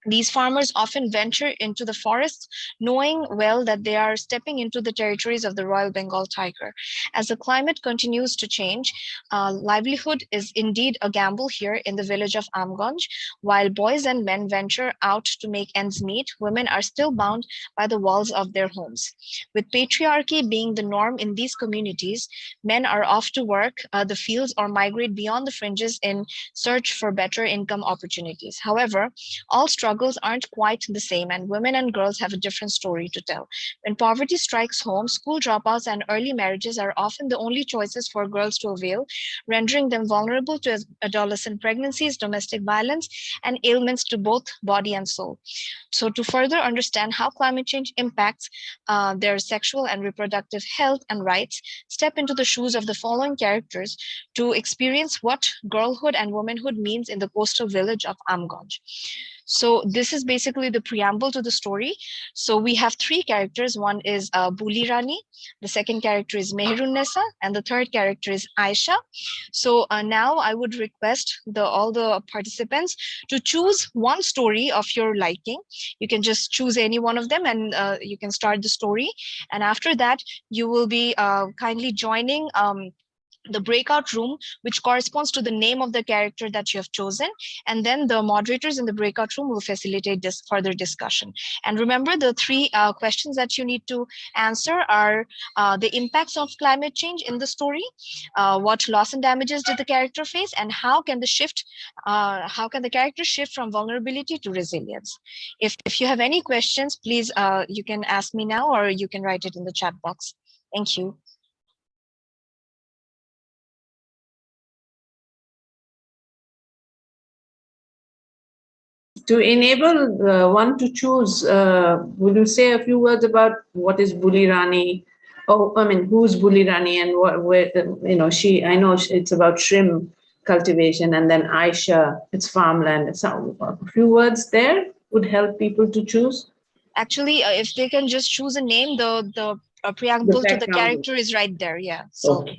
these farmers often venture into the forests, knowing well that they are stepping into the territories of the Royal Bengal tiger. As the climate continues to change, livelihood is indeed a gamble here in the village of Amganj. While boys and men venture out to make ends meet, women are still bound by the walls of their homes. With patriarchy being the norm in these communities, men are off to work the fields or migrate beyond the fringes in search for better income opportunities. However, all struggles aren't quite the same, and women and girls have a different story to tell. When poverty strikes home, school dropouts and early marriages are often the only choices for girls to avail, rendering them vulnerable to adolescent pregnancies, domestic violence, and ailments to both body and soul. So to further understand how climate change impacts their sexual and reproductive health and rights, step into the shoes of the following characters to experience what girlhood and womanhood means in the coastal village of Amganj. So this is basically the preamble to the story. So we have three characters. One is Buli Rani, the second character is Mehrun Nessa, and the third character is Aisha. So now I would request all the participants to choose one story of your liking. You can just choose any one of them, and you can start the story. And after that, you will be kindly joining the breakout room, which corresponds to the name of the character that you have chosen. And then the moderators in the breakout room will facilitate this further discussion. And remember, the three questions that you need to answer are the impacts of climate change in the story, what loss and damages did the character face, and how can the character shift from vulnerability to resilience. If you have any questions, please, you can ask me now, or you can write it in the chat box. Thank you. To enable one to choose, will you say a few words about what is Buli Rani? Oh, I mean, who's Buli Rani, and where, I know it's about shrimp cultivation, and then Aisha, it's farmland. So a few words there would help people to choose. Actually, if they can just choose a name, the preamble to the character is right there. Yeah. So. Okay.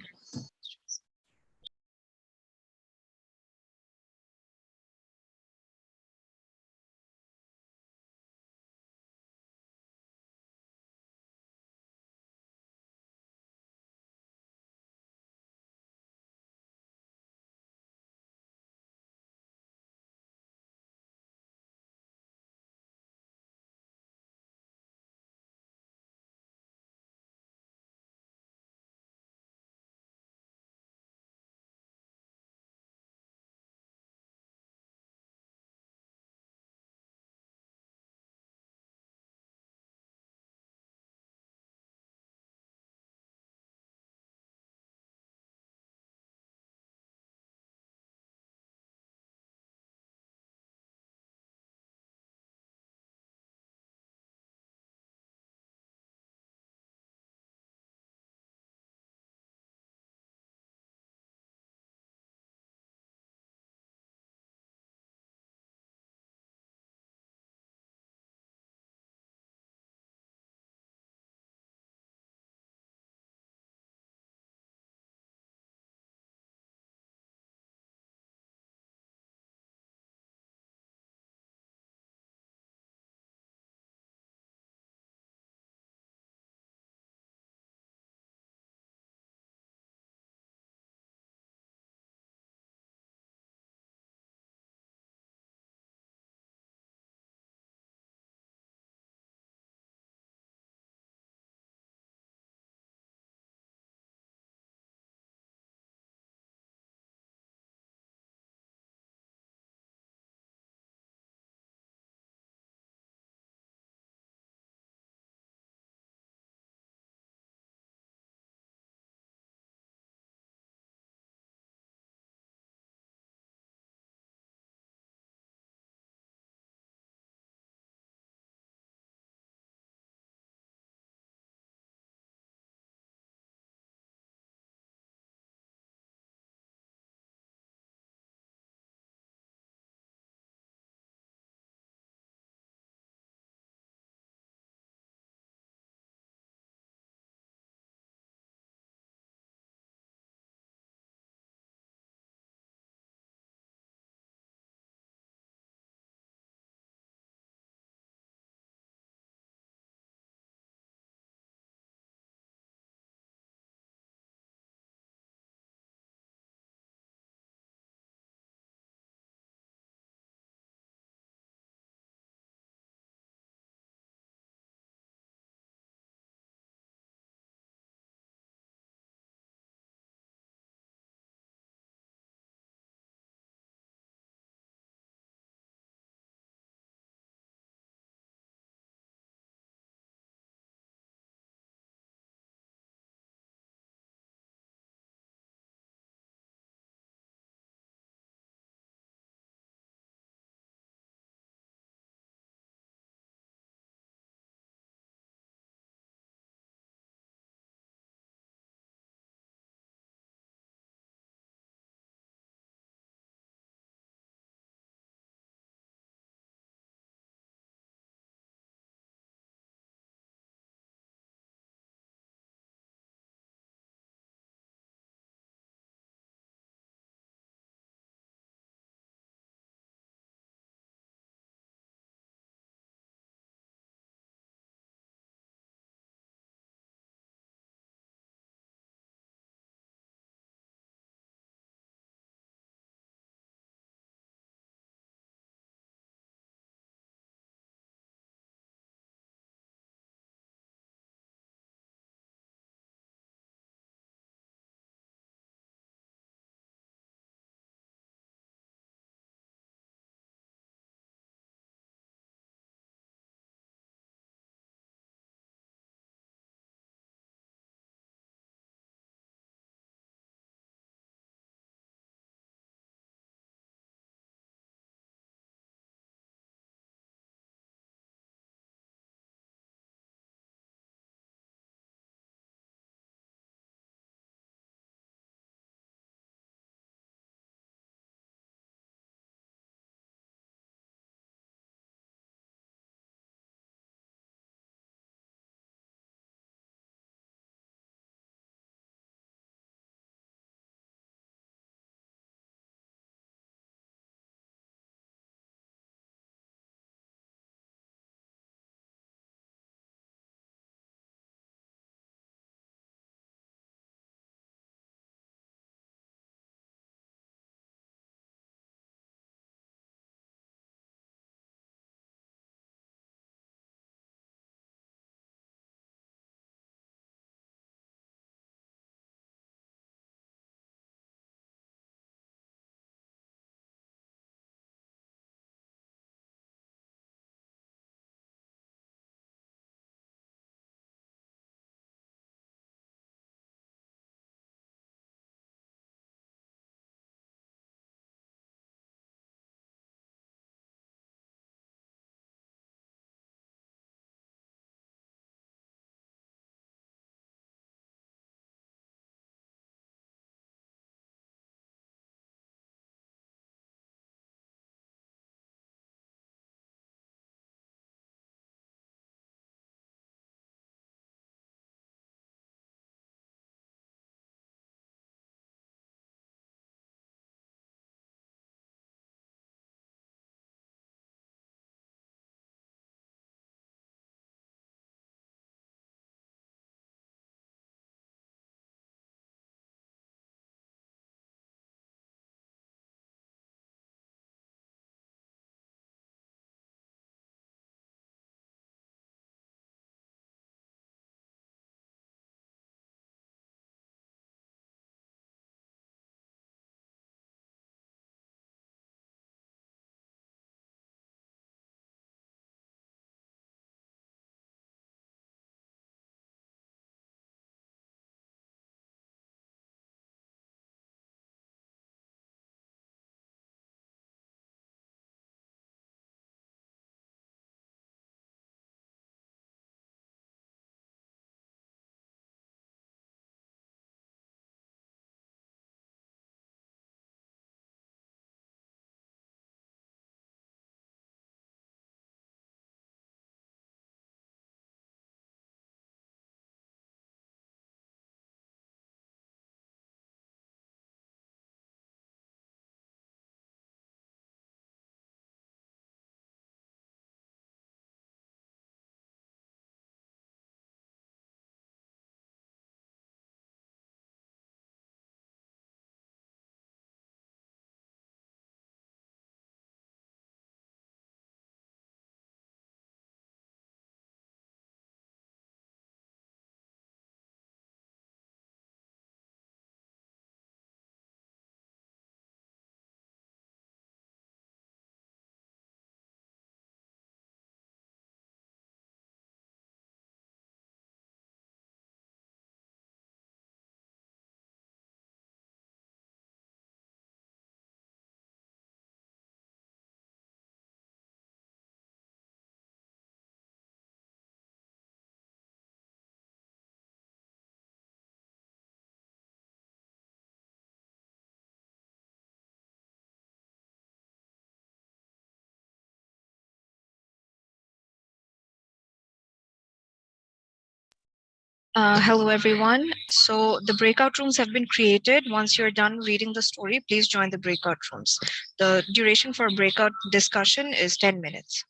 Hello, everyone. So the breakout rooms have been created. Once you're done reading the story, please join the breakout rooms. The duration for breakout discussion is 10 minutes.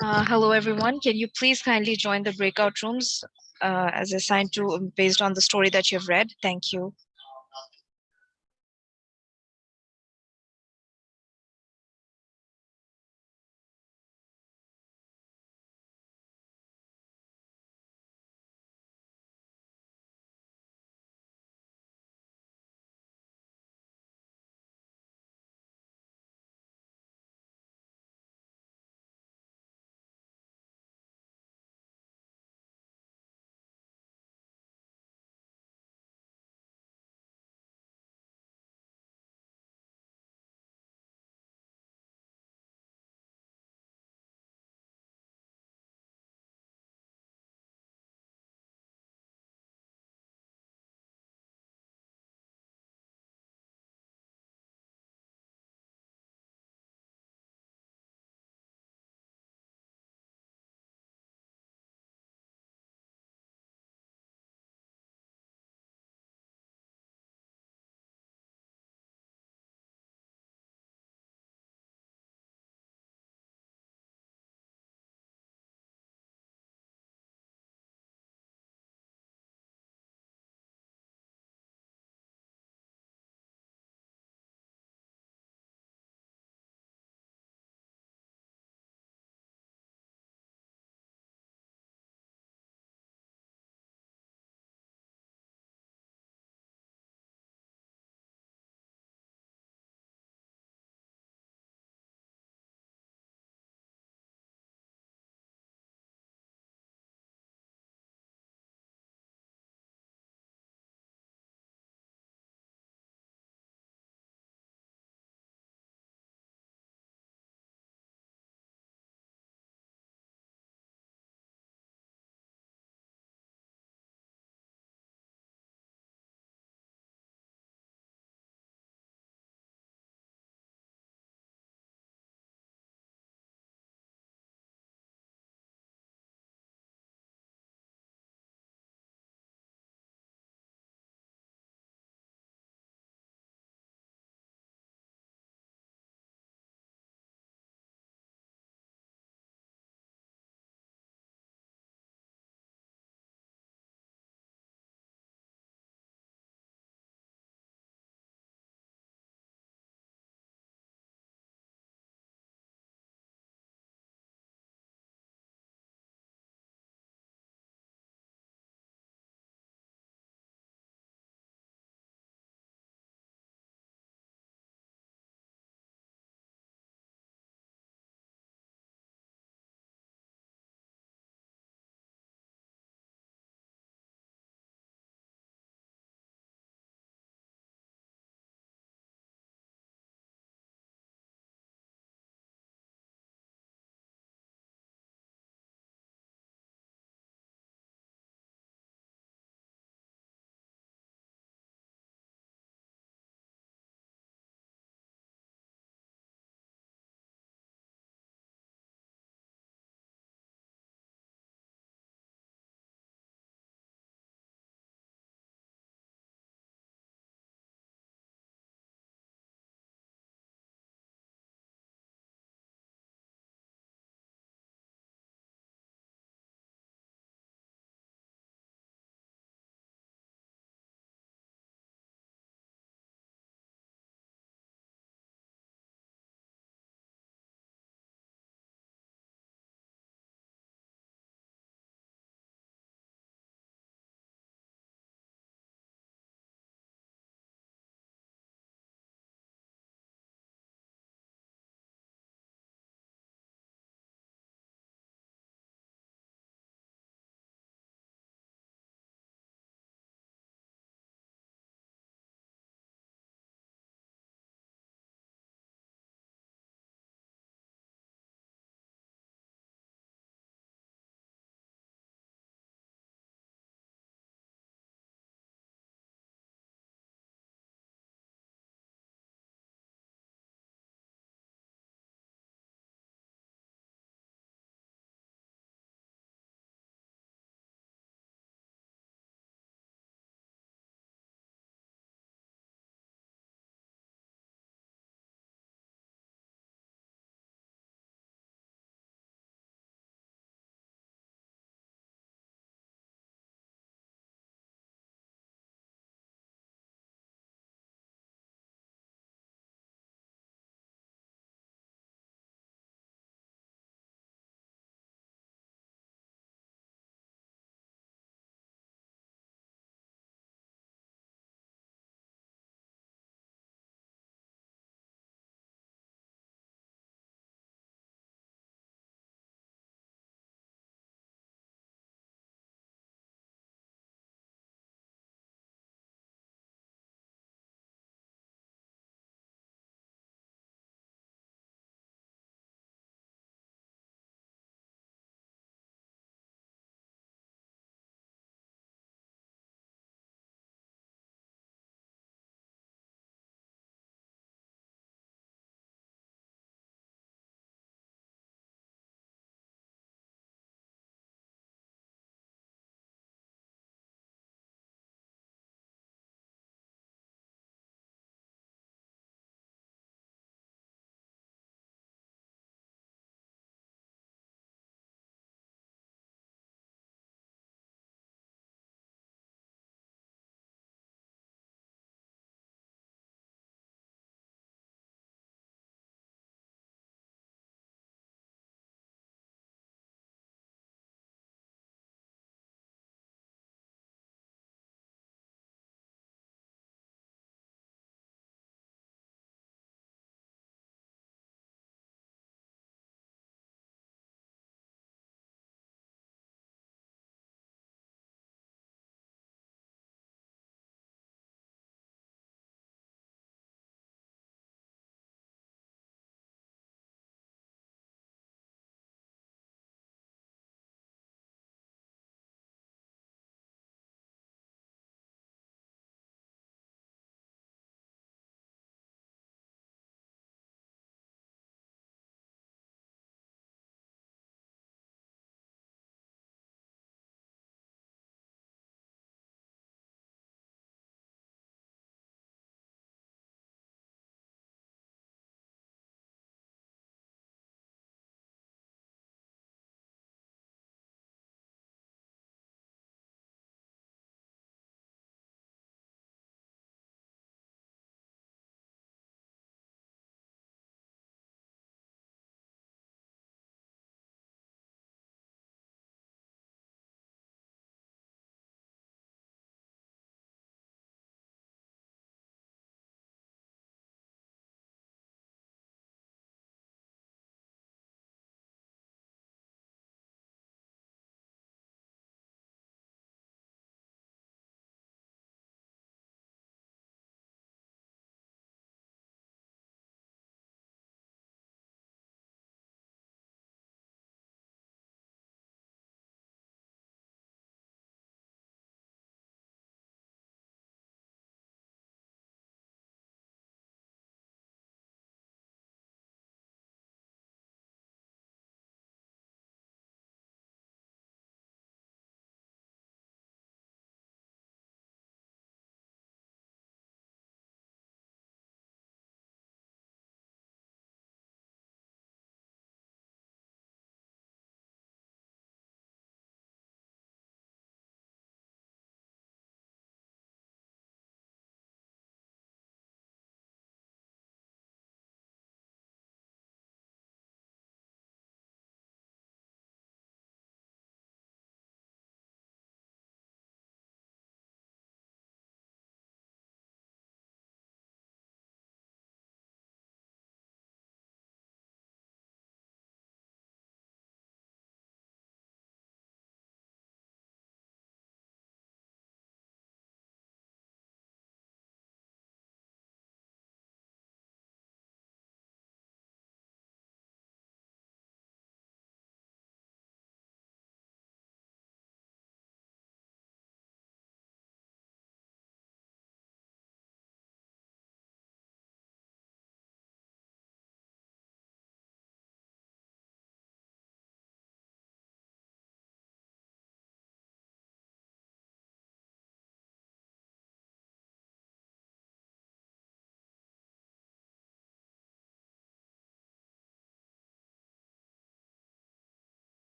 Hello, everyone. Can you please kindly join the breakout rooms as assigned to based on the story that you've read? Thank you.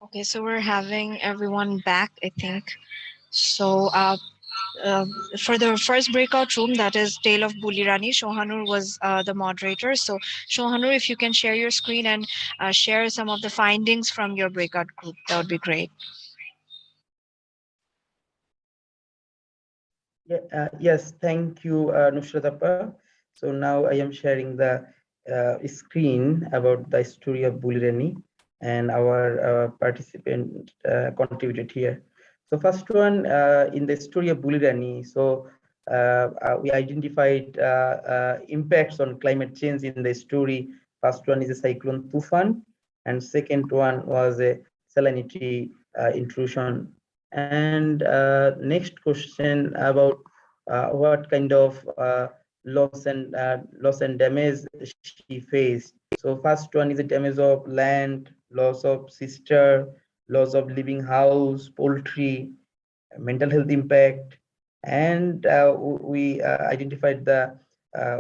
Okay, so we're having everyone back, I think. So for the first breakout room, that is Tale of Bulirani, Shohanur was the moderator. So Shohanur, if you can share your screen and share some of the findings from your breakout group, that would be great. Yes, thank you, Nusrat Appa. So now I am sharing the screen about the story of Bulirani, and our participant contributed here. So first one, in the story of Bulirani, so we identified impacts on climate change in the story. First one is a cyclone Tufan, and second one was a salinity intrusion. And next question about what kind of loss and damage she faced. So first one is the damage of land, loss of sister, loss of living house, poultry, mental health impact, and we identified the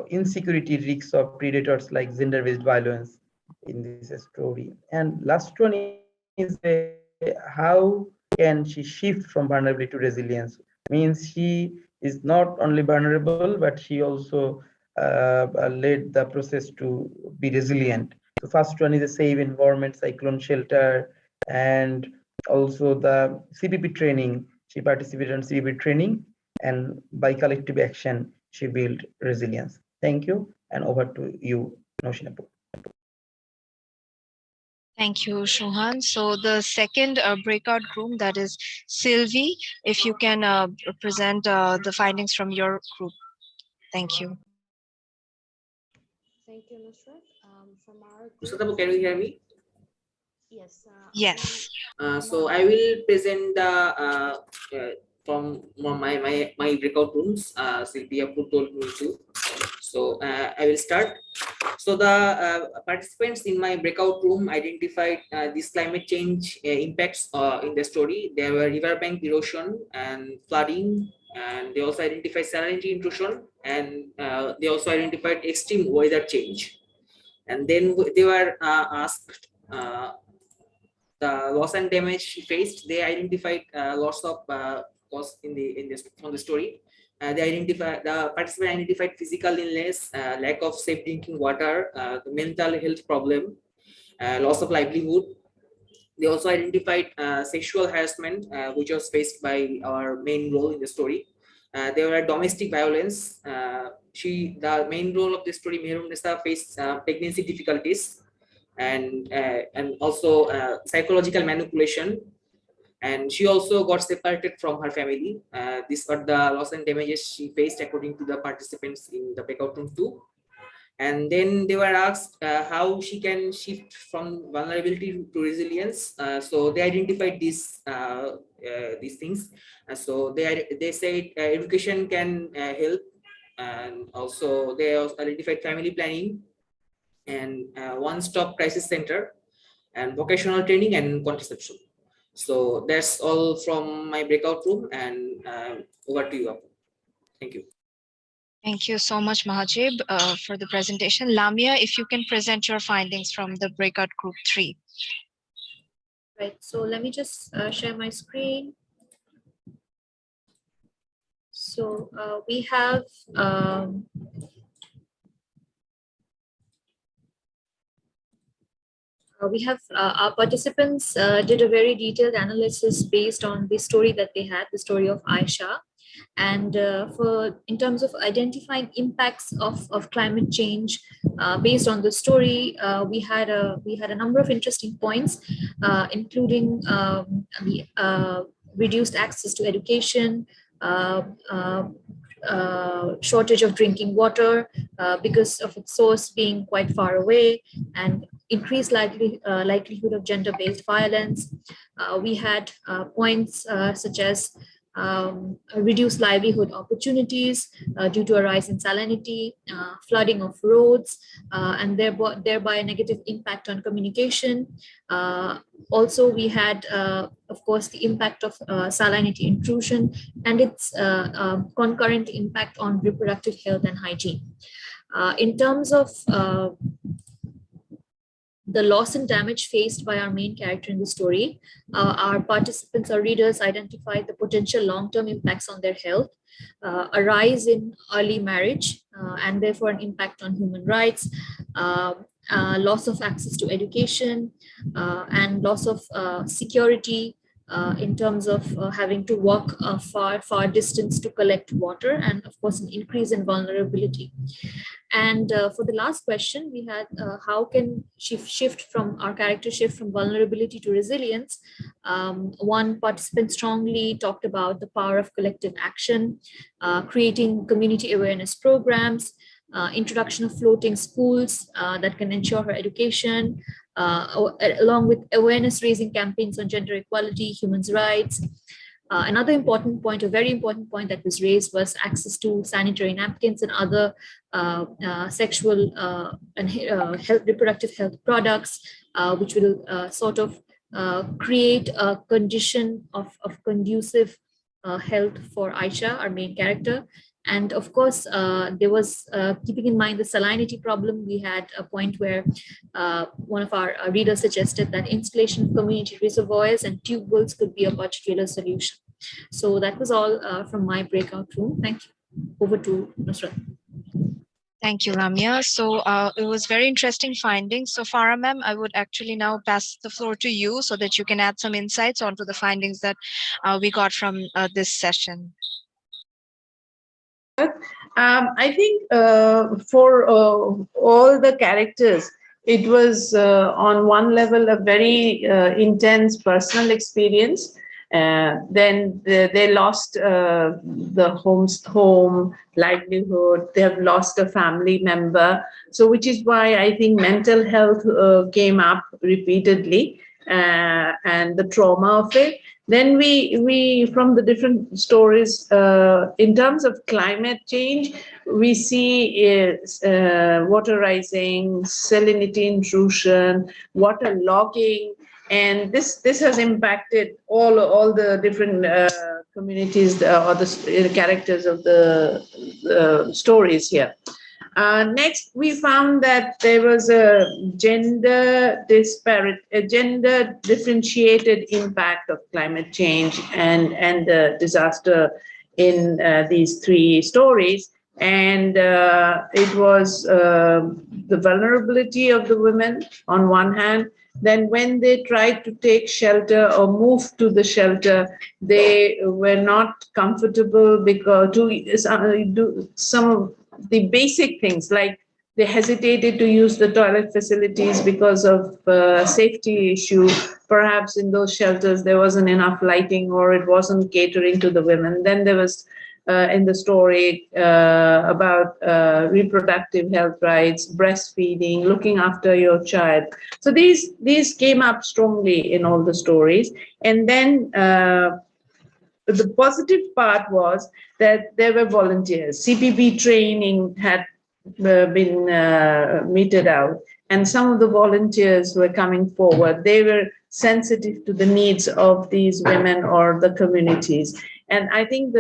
insecurity risks of predators like gender-based violence in this story. And last one is how can she shift from vulnerability to resilience? Means she is not only vulnerable, but she also led the process to be resilient. So first one is a safe environment, cyclone shelter, and also the CPP training. She participated in CPP training, and by collective action, she built resilience. Thank you, and over to you, Noshinapu. Thank you, Shohan. So the second breakout room, that is Sylvie, if you can present the findings from your group. Thank you. Thank you, Nusrat. From our Nusrat, can you hear me? Yes. Yes. So I will present the from my breakout rooms. Sylvia told me to. So I will start. So the participants in my breakout room identified these climate change impacts in the story. There were riverbank erosion and flooding, and they also identified salinity intrusion, and they also identified extreme weather change. And then they were asked the loss and damage she faced. They identified loss of cost in this from the story. The participant identified physical illness, lack of safe drinking water, the mental health problem, loss of livelihood. They also identified sexual harassment, which was faced by our main role in the story. There were domestic violence. The main role of the story, Mehrun Nisa, faced pregnancy difficulties, and also psychological manipulation, and she also got separated from her family. These are the loss and damages she faced according to the participants in the breakout room 2. And then they were asked how she can shift from vulnerability to resilience. So they identified these things. So they said education can help, and also they also identified family planning and one-stop crisis center and vocational training and contraception. So that's all from my breakout room, and over to you. Thank you. Thank you so much, Mahajib, for the presentation. Lamia, if you can present your findings from the breakout group 3. Right, so let me just share my screen. So we have our participants did a very detailed analysis based on the story that they had, the story of Aisha. And in terms of identifying impacts of climate change based on the story, we had a number of interesting points, including the reduced access to education, shortage of drinking water because of its source being quite far away, and increased likelihood of gender-based violence. We had points such as reduced livelihood opportunities due to a rise in salinity, flooding of roads, and thereby a negative impact on communication. Also, we had, of course, the impact of salinity intrusion and its concurrent impact on reproductive health and hygiene. In terms of the loss and damage faced by our main character in the story. Our participants or readers identified the potential long-term impacts on their health, a rise in early marriage, and therefore an impact on human rights, loss of access to education, and loss of security in terms of having to walk a far distance to collect water, and of course, an increase in vulnerability. And for the last question, we had how can our character shift from vulnerability to resilience? One participant strongly talked about the power of collective action, creating community awareness programs, introduction of floating schools that can ensure her education, along with awareness raising campaigns on gender equality, human rights. Another important point, a very important point that was raised, was access to sanitary napkins and other sexual and reproductive health products, which will sort of create a condition of conducive health for Aisha, our main character. And of course, there was, keeping in mind the salinity problem, we had a point where one of our readers suggested that installation of community reservoirs and tube wells could be a much greater solution. So that was all from my breakout room. Thank you. Over to Nusrat. Thank you, Ramya. So it was very interesting findings. So Farah ma'am, I would actually now pass the floor to you so that you can add some insights onto the findings that we got from this session. I think for all the characters, it was on one level a very intense personal experience. Then they lost the home, livelihood, they have lost a family member. So which is why I think mental health came up repeatedly and the trauma of it. Then we from the different stories, in terms of climate change, we see water rising, salinity intrusion, water logging, and this has impacted all the different communities or the characters of the stories here. Next, we found that there was a gender differentiated impact of climate change and the disaster in these three stories. And it was the vulnerability of the women on one hand. Then when they tried to take shelter or move to the shelter, they were not comfortable because to do some of the basic things, like they hesitated to use the toilet facilities because of safety issue. Perhaps in those shelters there wasn't enough lighting or it wasn't catering to the women. Then there was in the story about reproductive health rights, breastfeeding, looking after your child. So these came up strongly in all the stories. And then the positive part was that there were volunteers. CPP training had been meted out, and some of the volunteers were coming forward. They were sensitive to the needs of these women or the communities. And I think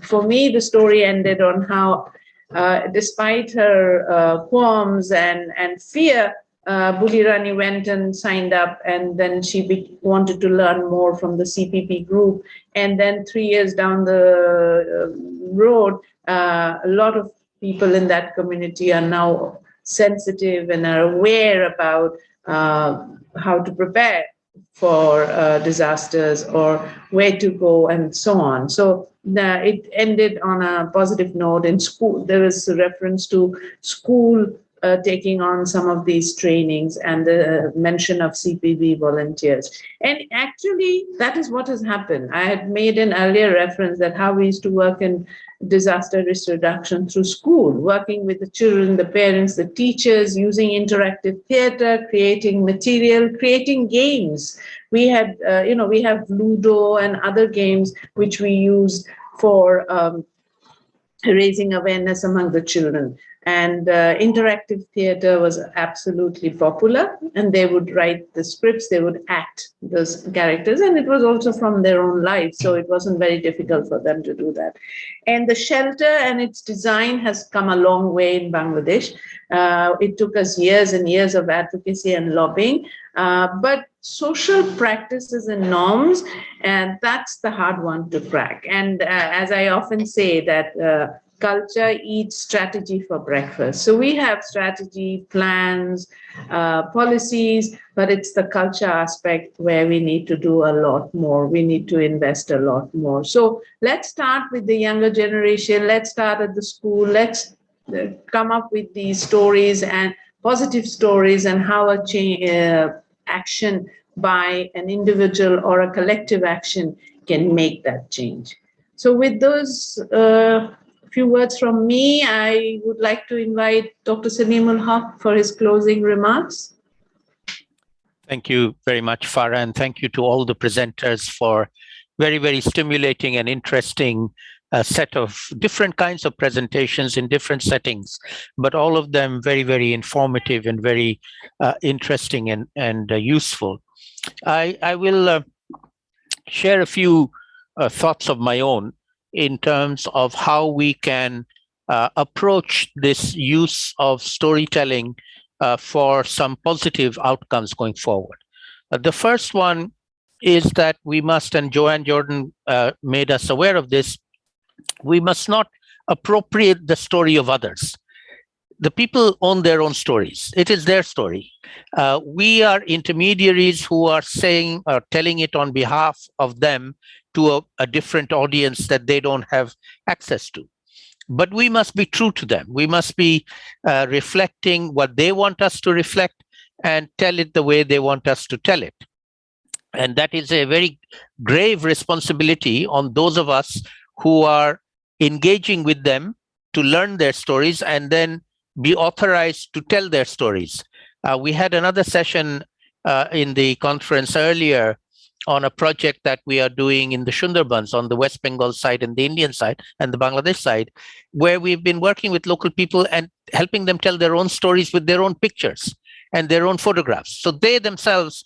for me, the story ended on how, despite her qualms and fear, Bulirani went and signed up, and then she wanted to learn more from the CPP group. And then 3 years down the road, a lot of people in that community are now sensitive and are aware about how to prepare for disasters or where to go and so on. So it ended on a positive note. In school, there was a reference to school taking on some of these trainings and the mention of CPB volunteers. And actually, that is what has happened. I had made an earlier reference that how we used to work in disaster risk reduction through school, working with the children, the parents, the teachers, using interactive theater, creating material, creating games. We had, we have Ludo and other games which we use for raising awareness among the children. And interactive theater was absolutely popular, and they would write the scripts, they would act those characters, and it was also from their own lives, so it wasn't very difficult for them to do that. And the shelter and its design has come a long way in Bangladesh. It took us years and years of advocacy and lobbying, but social practices and norms, and that's the hard one to crack. And as I often say that culture eats strategy for breakfast. So we have strategy, plans, policies, but it's the culture aspect where we need to do a lot more. We need to invest a lot more. So let's start with the younger generation. Let's start at the school. Let's come up with these stories and positive stories and how a action by an individual or a collective action can make that change. So with those few words from me, I would like to invite Dr. Salimul Haq for his closing remarks. Thank you very much, Farah, and thank you to all the presenters for very, very stimulating and interesting set of different kinds of presentations in different settings, but all of them very, very informative and very interesting and useful. I will share a few thoughts of my own in terms of how we can approach this use of storytelling for some positive outcomes going forward. The first one is that we must, and Joanne Jordan made us aware of this, we must not appropriate the story of others. The people own their own stories. It is their story. We are intermediaries who are saying or telling it on behalf of them to a different audience that they don't have access to. But we must be true to them. We must be reflecting what they want us to reflect and tell it the way they want us to tell it. And that is a very grave responsibility on those of us who are engaging with them to learn their stories and then be authorized to tell their stories. We had another session in the conference earlier on a project that we are doing in the Sundarbans on the West Bengal side and the Indian side and the Bangladesh side, where we've been working with local people and helping them tell their own stories with their own pictures and their own photographs. So they themselves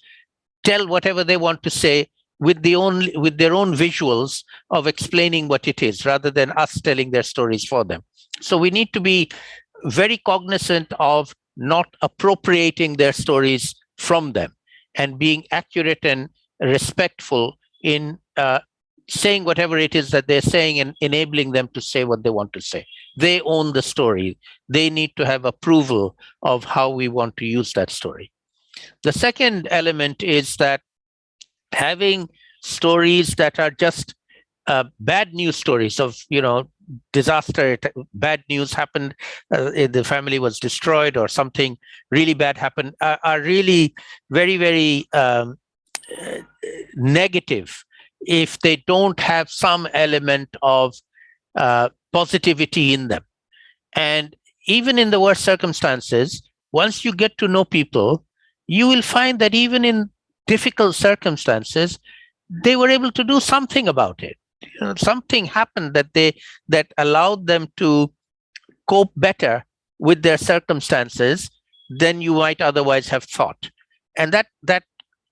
tell whatever they want to say with their own visuals of explaining what it is, rather than us telling their stories for them. So we need to be very cognizant of not appropriating their stories from them and being accurate and respectful in saying whatever it is that they're saying and enabling them to say what they want to say. They own the story. They need to have approval of how we want to use that story. The second element is that having stories that are just bad news stories of, disaster, bad news happened, the family was destroyed or something really bad happened, are really very, very negative if they don't have some element of positivity in them. And even in the worst circumstances, once you get to know people, you will find that even in difficult circumstances, they were able to do something about it. Something happened that allowed them to cope better with their circumstances than you might otherwise have thought. And that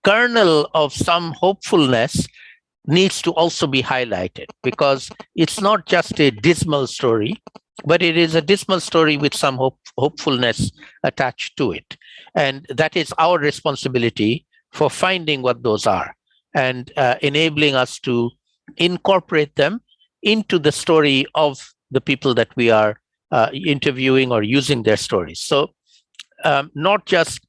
kernel of some hopefulness needs to also be highlighted, because it's not just a dismal story, but it is a dismal story with some hopefulness attached to it. And that is our responsibility for finding what those are and enabling us to incorporate them into the story of the people that we are interviewing or using their stories. So not just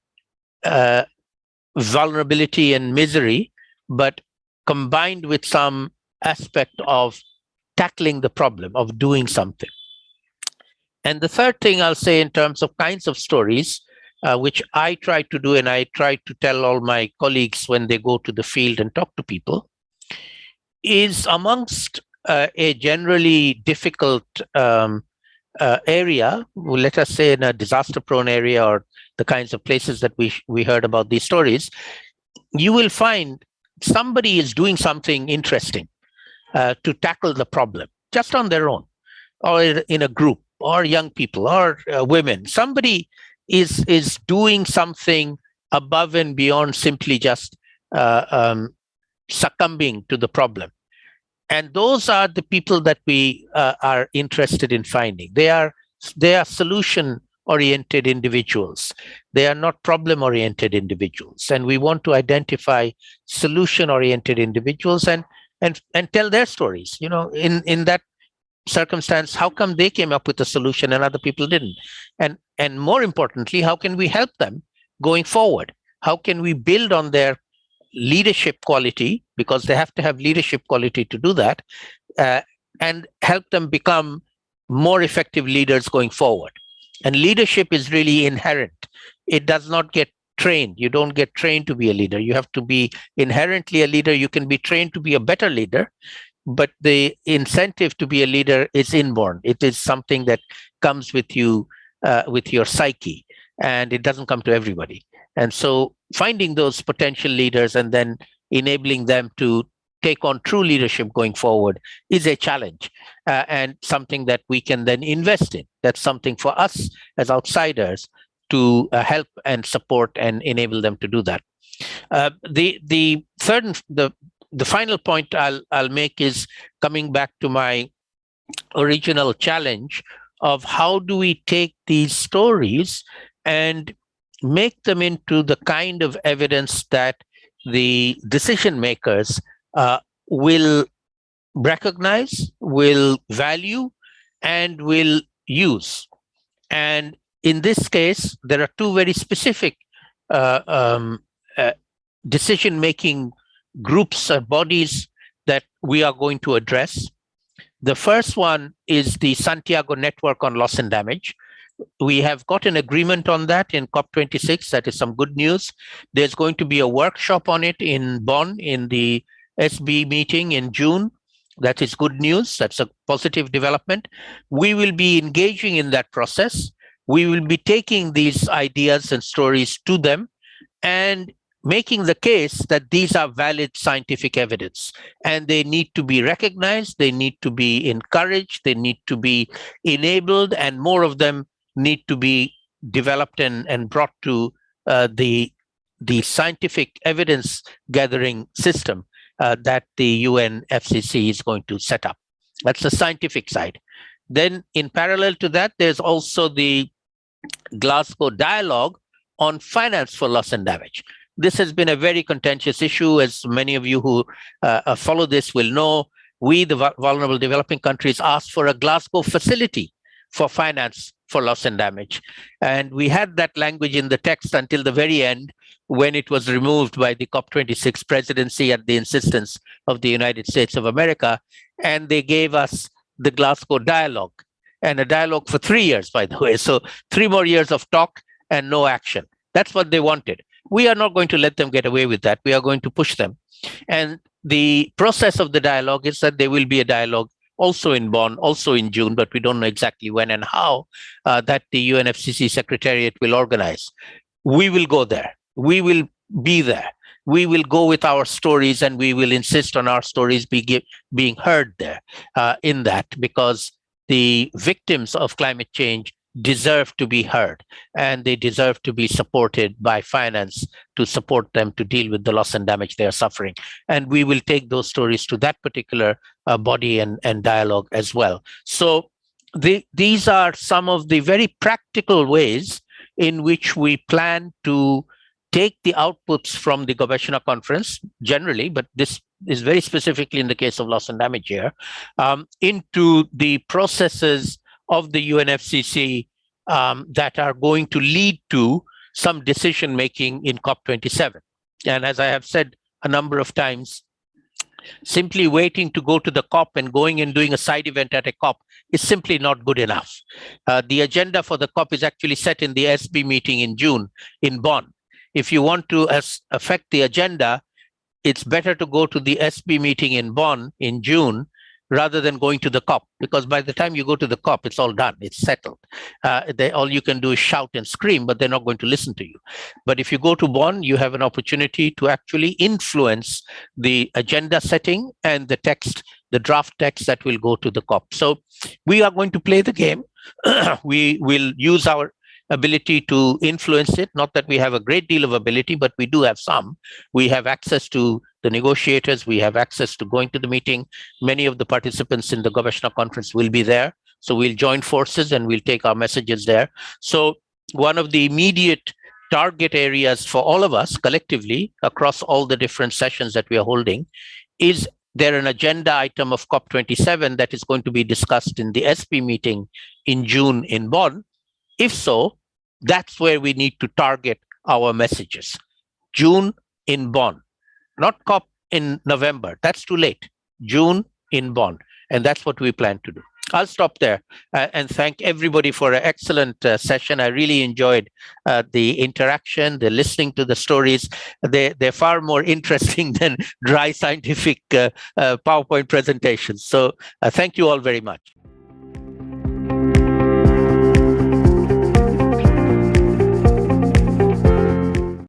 vulnerability and misery, but combined with some aspect of tackling the problem, of doing something. And the third thing I'll say in terms of kinds of stories, which I try to do and I try to tell all my colleagues when they go to the field and talk to people, is amongst a generally difficult area, let us say in a disaster-prone area or the kinds of places that we heard about these stories, you will find somebody is doing something interesting to tackle the problem just on their own or in a group. or young people or women, somebody is doing something above and beyond simply just succumbing to the problem. And those are the people that we are interested in finding. They are solution oriented individuals. They are not problem oriented individuals. And we want to identify solution oriented individuals and tell their stories. You know, in that circumstance, how come they came up with a solution and other people didn't? And more importantly, how can we help them going forward? How can we build on their leadership quality, because they have to have leadership quality to do that, and help them become more effective leaders going forward? And leadership is really inherent. It does not get trained. You don't get trained to be a leader. You have to be inherently a leader. You can be trained to be a better leader, but the incentive to be a leader is inborn. It is something that comes with you, with your psyche, and it doesn't come to everybody. And so finding those potential leaders and then enabling them to take on true leadership going forward is a challenge, and something that we can then invest in. That's something for us as outsiders to help and support and enable them to do that. The third, the final point I'll make is coming back to my original challenge of how do we take these stories and make them into the kind of evidence that the decision makers will recognize, will value, and will use. And in this case, there are two very specific decision-making groups or bodies that we are going to address. The first one is the Santiago Network on Loss and Damage. We have got an agreement on that in COP26. That is some good news. There's going to be a workshop on it in Bonn in the SB meeting in June. That is good news. That's a positive development. We will be engaging in that process. We will be taking these ideas and stories to them and making the case that these are valid scientific evidence, and they need to be recognized, they need to be encouraged, they need to be enabled, and more of them need to be developed and brought to the scientific evidence gathering system that the UNFCCC is going to set up. That's the scientific side. Then in parallel to that, there's also the Glasgow dialogue on finance for loss and damage. This has been a very contentious issue, as many of you who follow this will know. We, the vulnerable developing countries, asked for a Glasgow facility for finance for loss and damage. And we had that language in the text until the very end, when it was removed by the COP26 presidency at the insistence of the United States of America. And they gave us the Glasgow dialogue, and a dialogue for 3 years, by the way. So 3 more years of talk and no action. That's what they wanted. We are not going to let them get away with that. We are going to push them. And the process of the dialogue is that there will be a dialogue also in Bonn, also in June, but we don't know exactly when and how, that the UNFCCC Secretariat will organize. We will go there. We will be there. We will go with our stories, and we will insist on our stories being heard there in that, because the victims of climate change deserve to be heard, and they deserve to be supported by finance to support them to deal with the loss and damage they are suffering. And we will take those stories to that particular body and dialogue as well. So these are some of the very practical ways in which we plan to take the outputs from the Gobeshona conference generally, but this is very specifically in the case of loss and damage here, into the processes of the UNFCCC that are going to lead to some decision making in COP27. And as I have said a number of times, simply waiting to go to the COP and going and doing a side event at a COP is simply not good enough. The agenda for the COP is actually set in the SB meeting in June in Bonn. If you want to affect the agenda, it's better to go to the SB meeting in Bonn in June rather than going to the COP, because by the time you go to the COP, it's all done, it's settled. All you can do is shout and scream, but they're not going to listen to you. But if you go to Bonn, you have an opportunity to actually influence the agenda setting and the text, the draft text that will go to the COP. So we are going to play the game. We will use our ability to influence it. Not that we have a great deal of ability, but we do have some. We have access to the negotiators. We have access to going to the meeting. Many of the participants in the Gobeshona conference will be there. So we'll join forces and we'll take our messages there. So one of the immediate target areas for all of us collectively across all the different sessions that we are holding is there an agenda item of COP27 that is going to be discussed in the SP meeting in June in Bonn? If so, that's where we need to target our messages. June in Bonn, not COP in November. That's too late. June in Bonn. And that's what we plan to do. I'll stop there and thank everybody for an excellent session. I really enjoyed the interaction, the listening to the stories. They're far more interesting than dry scientific PowerPoint presentations. So thank you all very much.